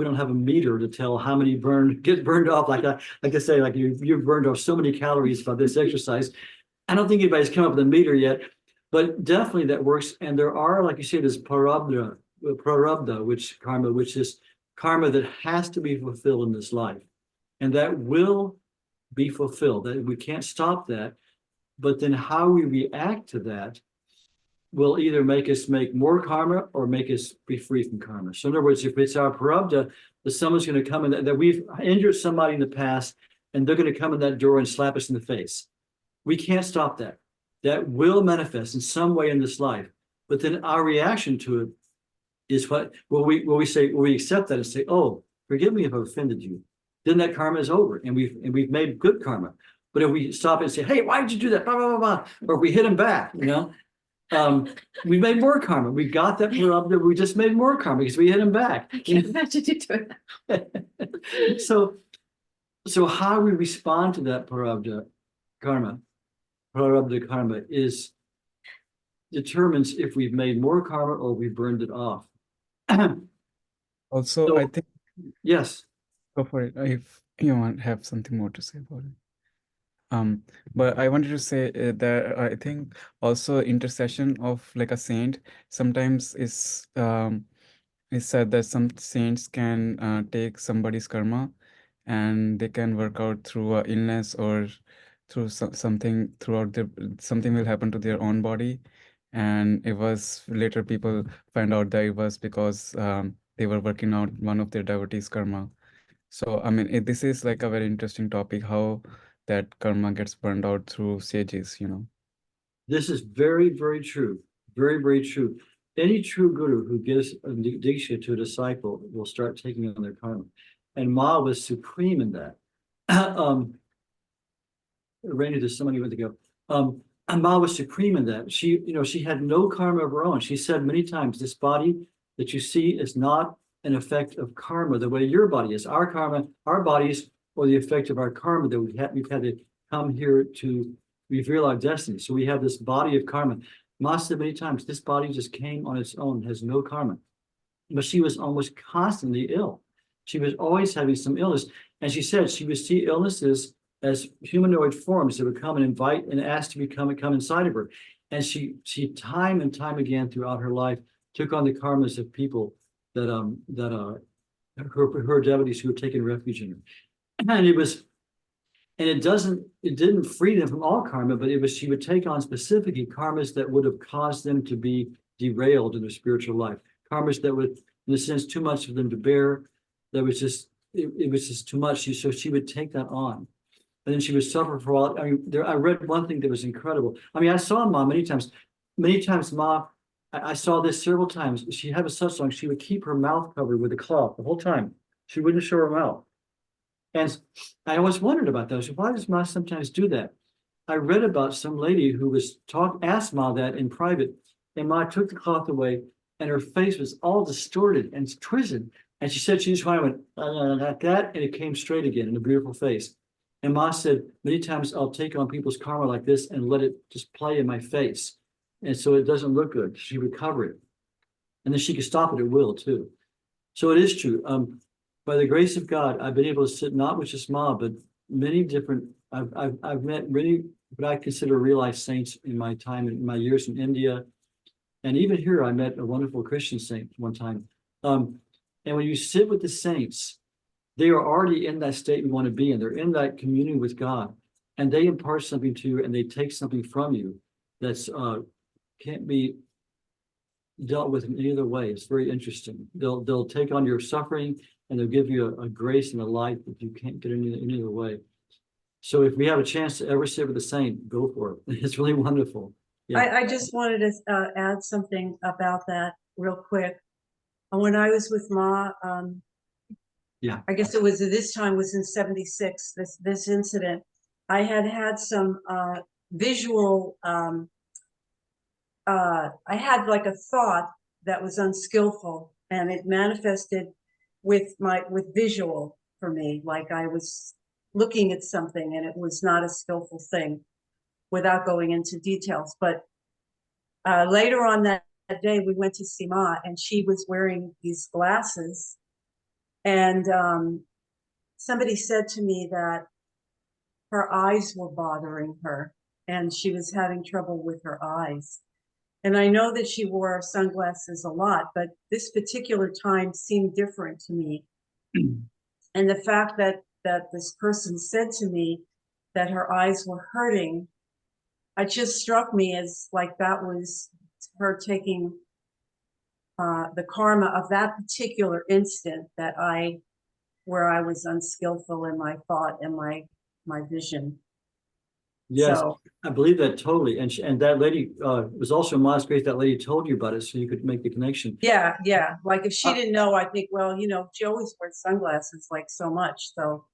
don't have a meter to tell how many get burned off. Like I say, like you've burned off so many calories by this exercise. I don't think anybody's come up with a meter yet, but definitely that works. And there are, like you say, this prarabdha, which is karma that has to be fulfilled in this life. And that will be fulfilled. That we can't stop that. But then how we react to that will either make us make more karma or make us be free from karma. So in other words, if it's our prarabdha, that someone's going to come in, that we've injured somebody in the past, and they're going to come in that door and slap us in the face. We can't stop that. That will manifest in some way in this life. But then our reaction to it is we accept that and say, oh, forgive me if I've offended you. Then that karma is over, and we've made good karma. But if we stop and say, hey, why did you do that? Blah, blah, blah, blah. Or if we hit him back, you know, we made more karma. We got that prarabdha. We just made more karma because we hit him back. I can't imagine you doing that. So how we respond to that prarabdha karma determines if we've made more karma or we've burned it off. Also, So- I think, Yes. go for it if you have something more to say about it. But I wanted to say that I think also intercession of like a saint sometimes is said that some saints can take somebody's karma and they can work out through illness or through something something will happen to their own body, and it was later people find out that it was because they were working out one of their devotees' karma. So I mean, this is like a very interesting topic, how that karma gets burned out through sages, you know. This is very, very true. Very, very true. Any true guru who gives a diksha to a disciple will start taking on their karma. And Ma was supreme in that. Rainy, there's somebody who went to go. And Ma was supreme in that. She had no karma of her own. She said many times, this body that you see is not an effect of karma the way your body is. Our karma, our bodies, or the effect of our karma that we've had to come here to reveal our destiny. So we have this body of karma. Ma said many times, this body just came on its own, has no karma. But she was almost constantly ill. She was always having some illness. And she said she would see illnesses as humanoid forms that would come and invite and ask to come inside of her. And she time and time again throughout her life took on the karmas of people that her devotees who had taken refuge in her. And it didn't free them from all karma, but she would take on specifically karmas that would have caused them to be derailed in their spiritual life. Karmas that would, in a sense, too much for them to bear. That was just, it was just too much. So she would take that on. And then she would suffer for a while. I mean, I read one thing that was incredible. I mean, I saw Ma many times. Many times, Ma, I saw this several times. She had a satsang. She would keep her mouth covered with a cloth the whole time. She wouldn't show her mouth. And I always wondered about that. I said, why does Ma sometimes do that? I read about some lady who asked Ma that in private, and Ma took the cloth away, and her face was all distorted and twisted. And she said she just went like that, and it came straight again in a beautiful face. And Ma said, many times I'll take on people's karma like this and let it just play in my face. And so it doesn't look good. She would cover it. And then she could stop it at will too. So it is true. By the grace of God, I've been able to sit not with just Ma, but many different, I've met many what I consider realized saints in my time, in my years in India. And even here, I met a wonderful Christian saint one time. And when you sit with the saints, they are already in that state you want to be in. They're in that communion with God, and they impart something to you, and they take something from you that's can't be dealt with in any other way. It's very interesting. They'll take on your suffering, and they'll give you a grace and a light that you can't get any other way. So if we have a chance to ever sit with a saint, go for it. It's really wonderful. Yeah. I just wanted to add something about that real quick. When I was with Ma, Yeah. I guess it was this time was in '76. This incident, I had some visual. I had like a thought that was unskillful, and it manifested with visual for me. Like I was looking at something, and it was not a skillful thing, without going into details. But later on that day, we went to see Ma, and she was wearing these glasses. And somebody said to me that her eyes were bothering her, and she was having trouble with her eyes. And I know that she wore sunglasses a lot, but this particular time seemed different to me. And the fact that this person said to me that her eyes were hurting, it just struck me as like that was her taking the karma of that particular instant where I was unskillful in my thought and my vision. Yes, So, I believe that totally. And that lady was also Ma's grace. That lady told you about it, so you could make the connection. yeah. Like if she didn't know, I think, well, she always wears sunglasses like so much. So,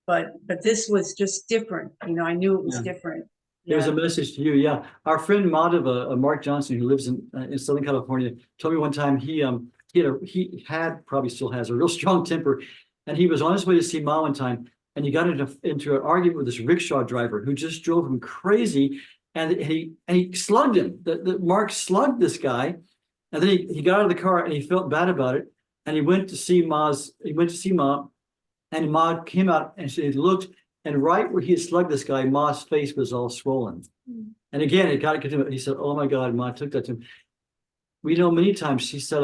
but this was just different. I knew it was different. It was a message to you. Yeah. Our friend Madhava, Mark Johnson, who lives in Southern California, told me one time he had probably still has a real strong temper, and he was on his way to see Ma one time, and he got into an argument with this rickshaw driver who just drove him crazy, and he slugged him. The Mark slugged this guy, and then he got out of the car and he felt bad about it, and he went to see Ma, and Ma came out and she looked. And right where he had slugged this guy, Ma's face was all swollen. And again, it got to continue. He said, "Oh my God," Ma took that to him. We know many times, she said,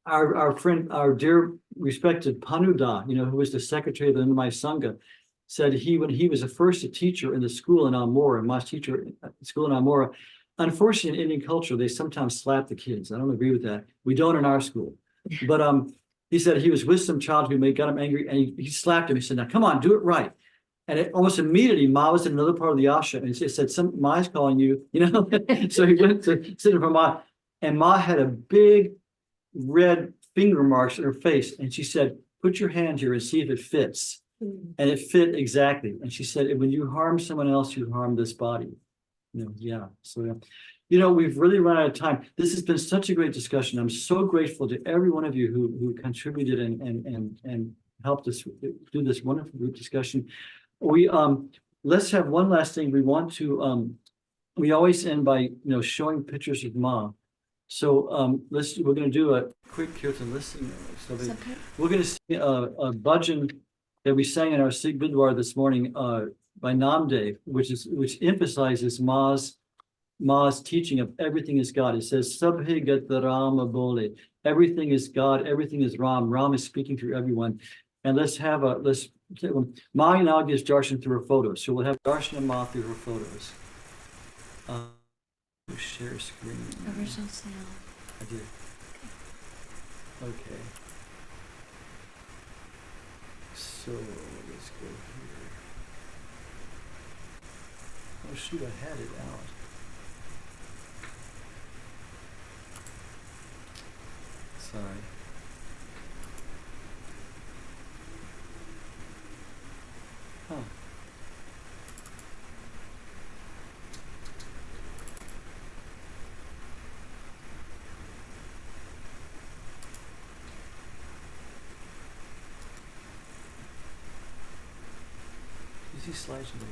our friend, our dear respected Panuda, who was the secretary of the Anandamayi Sangha, said when he was the first teacher in the school in Almora, Ma's teacher at the school in Almora, unfortunately in Indian culture, they sometimes slap the kids. I don't agree with that. We don't in our school. But he said he was with some child who got him angry, and he slapped him. He said, "Now, come on, do it right." And almost immediately, Ma was in another part of the ashram, and he said, "Ma's calling you," So he went to sit in for Ma, and Ma had a big red finger marks on her face, and she said, "Put your hand here and see if it fits." And it fit exactly. And she said, "When you harm someone else, you harm this body." Yeah. So we've really run out of time. This has been such a great discussion. I'm so grateful to every one of you who contributed and helped us do this wonderful group discussion. We let's have one last thing. We want to we always end by showing pictures of Ma. So we're going to do a quick kirtan listening. We're going to sing a bhajan that we sang in our Sikh Bidwar this morning by Namdev, which emphasizes Ma's teaching of everything is God. It says, Sabhe Gat Rama Bole. Everything is God, everything is Ram. Ram is speaking through everyone. And Ma now gives darshan through her photos. So we'll have darshan of Ma through her photos. Share screen. Original sound. I did. Okay. So let's go here. Oh shoot, I had it out. Sorry. Huh. You see slides in there.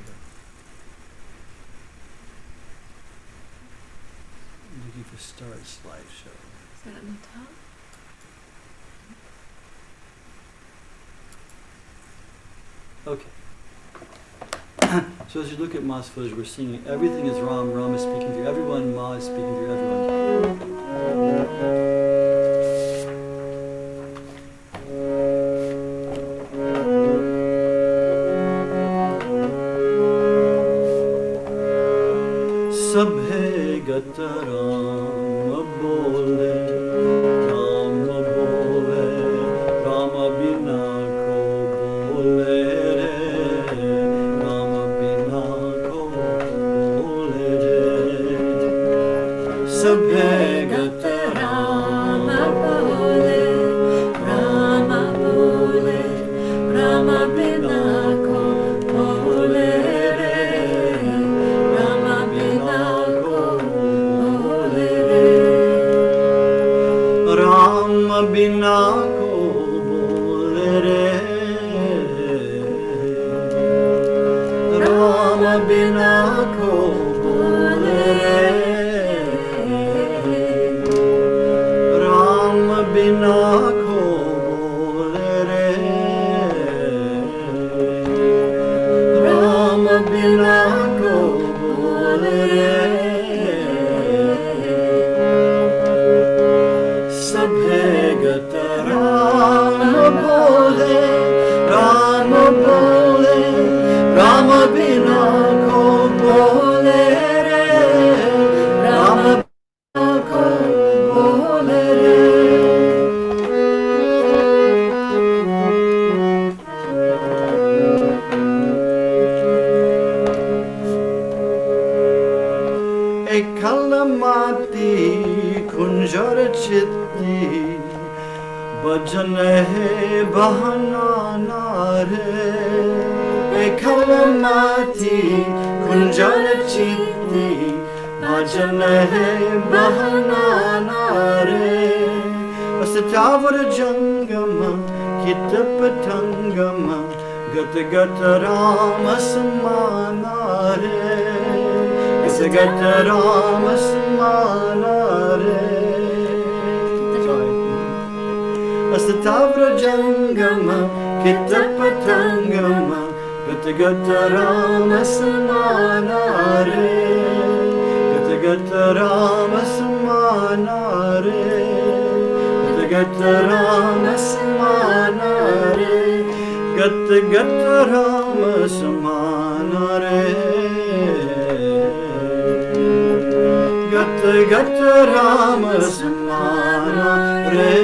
I'm looking for start slideshow. Is that on the top? Okay. So as you look at Ma's footage, we're seeing everything is Ram. Ram is speaking through everyone. Ma is speaking through everyone. Sabhe gata Ram bole, Ram bole, Rama bina ko bole re, Rama bina ko bole re. Sabhe gata Rama bole, Rama bole, Rama bina ko bole re, Rama bina ko bole re. Rama bina ko bole re, Rama bina ko bole re, Rama bina ko bole re, Rama bina ko bole re. Sabhe gata Rama bole, Rama bole, Rama bina ko bole re, Rama bina ko bole re. Ekalamati kunjar chitti, bhajan hai bahana nare. Ekalamati kunjar chitti, bhajan hai bahana nare. Asatavar jangama, kitapatangama, gata gata Rama samanare. Gata gata Rama samanare. Asatavra jangama, kitapatangama, gata gata Rama samanare. Gata gata Rama samanare. Gata gata Rama samanare. Gata gata Rama samanare. Gata gata Rama samanare.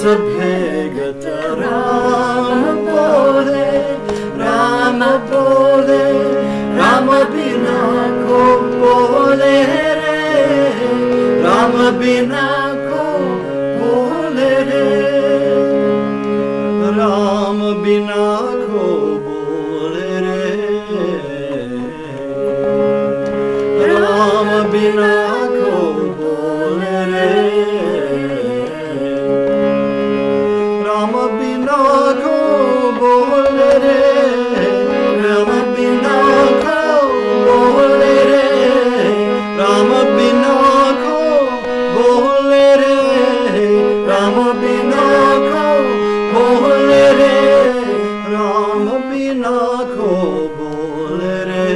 Sabhe gata Rama bole, Rama bole, Rama bina ko bole re, Rama bina ko bole re, Rama bina ko bole re, Rama bina ko bole re, Rama bina ko bole re, Rama bina ko bole re, Rama bina ko bole re, Rama bina ko bole re, Rama bina ko bole re,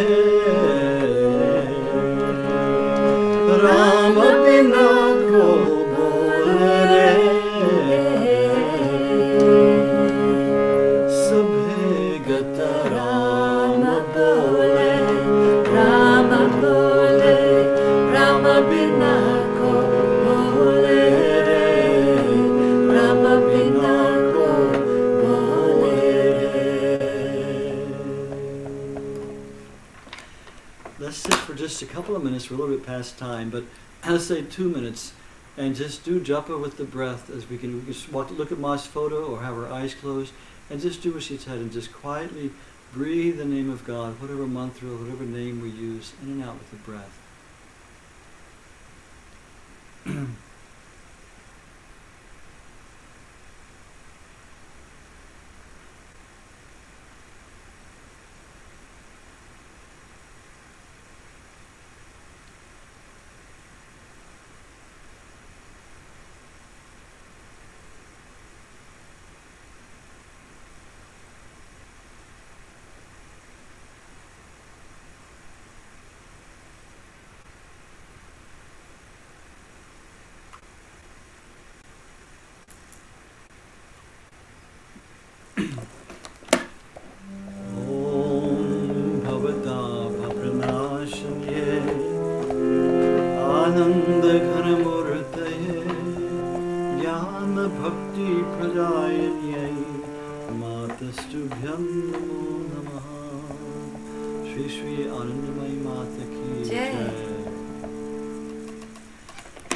Rama bina ko bole re. Sabhe gata Rama bole, Rama bole, Rama bina ko bole re, Rama bina ko bole re. Let's sit for just a couple of minutes. We're a little bit past time, but I'll say 2 minutes, and just do japa with the breath as we can just look at Ma's photo or have our eyes closed, and just do what she said, and just quietly breathe the name of God, whatever mantra, whatever name we use, in and out with the breath. Satchidananda Ghanamurtaye Jnana Bhakti Pradayanye Matastubhyam Namo Namaha. Shri Shri Anandamayi Mata Ki Jai. Jai.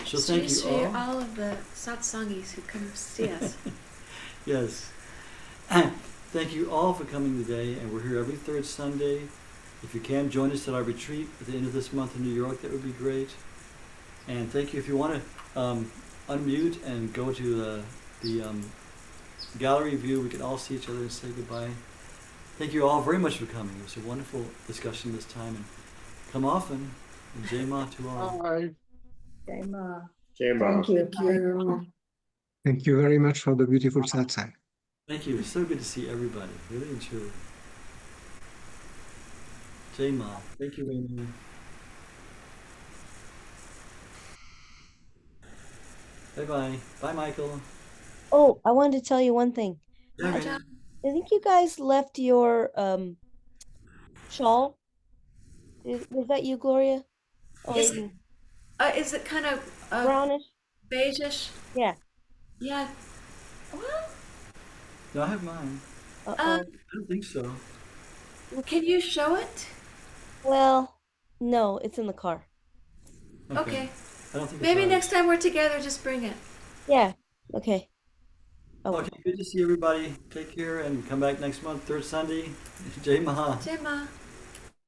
So Shri thank you Shri, all. all of the satsangis who come see us. Yes. Thank you all for coming today, and we're here every third Sunday. If you can, join us at our retreat at the end of this month in New York, that would be great. And thank you. If you want to unmute and go to the gallery view, we can all see each other and say goodbye. Thank you all very much for coming. It was a wonderful discussion this time, and come often. And Jai Ma to all. Bye. Jai Ma. Jai Ma. Thank you. Thank you. Thank you very much for the beautiful satsang. Thank you. It's so good to see everybody, really and truly. Jai Ma. Thank you, Rainy. Bye-bye. Bye, Michael. Oh, I wanted to tell you one thing. Yeah, Bye, Rainy. John. I think you guys left your shawl. Was that you, Gloria? Or Is it kind of brownish? beigeish? Yeah. Yeah. Well, No, I have mine. Uh-oh. I don't think so. can you show it? Well, no, it's in the car. Okay. I don't think Maybe it's next time we're together, just bring it. Yeah. Okay. Oh. Okay, good to see everybody. Take care and come back next month, third Sunday. Jai Ma. Jai Ma.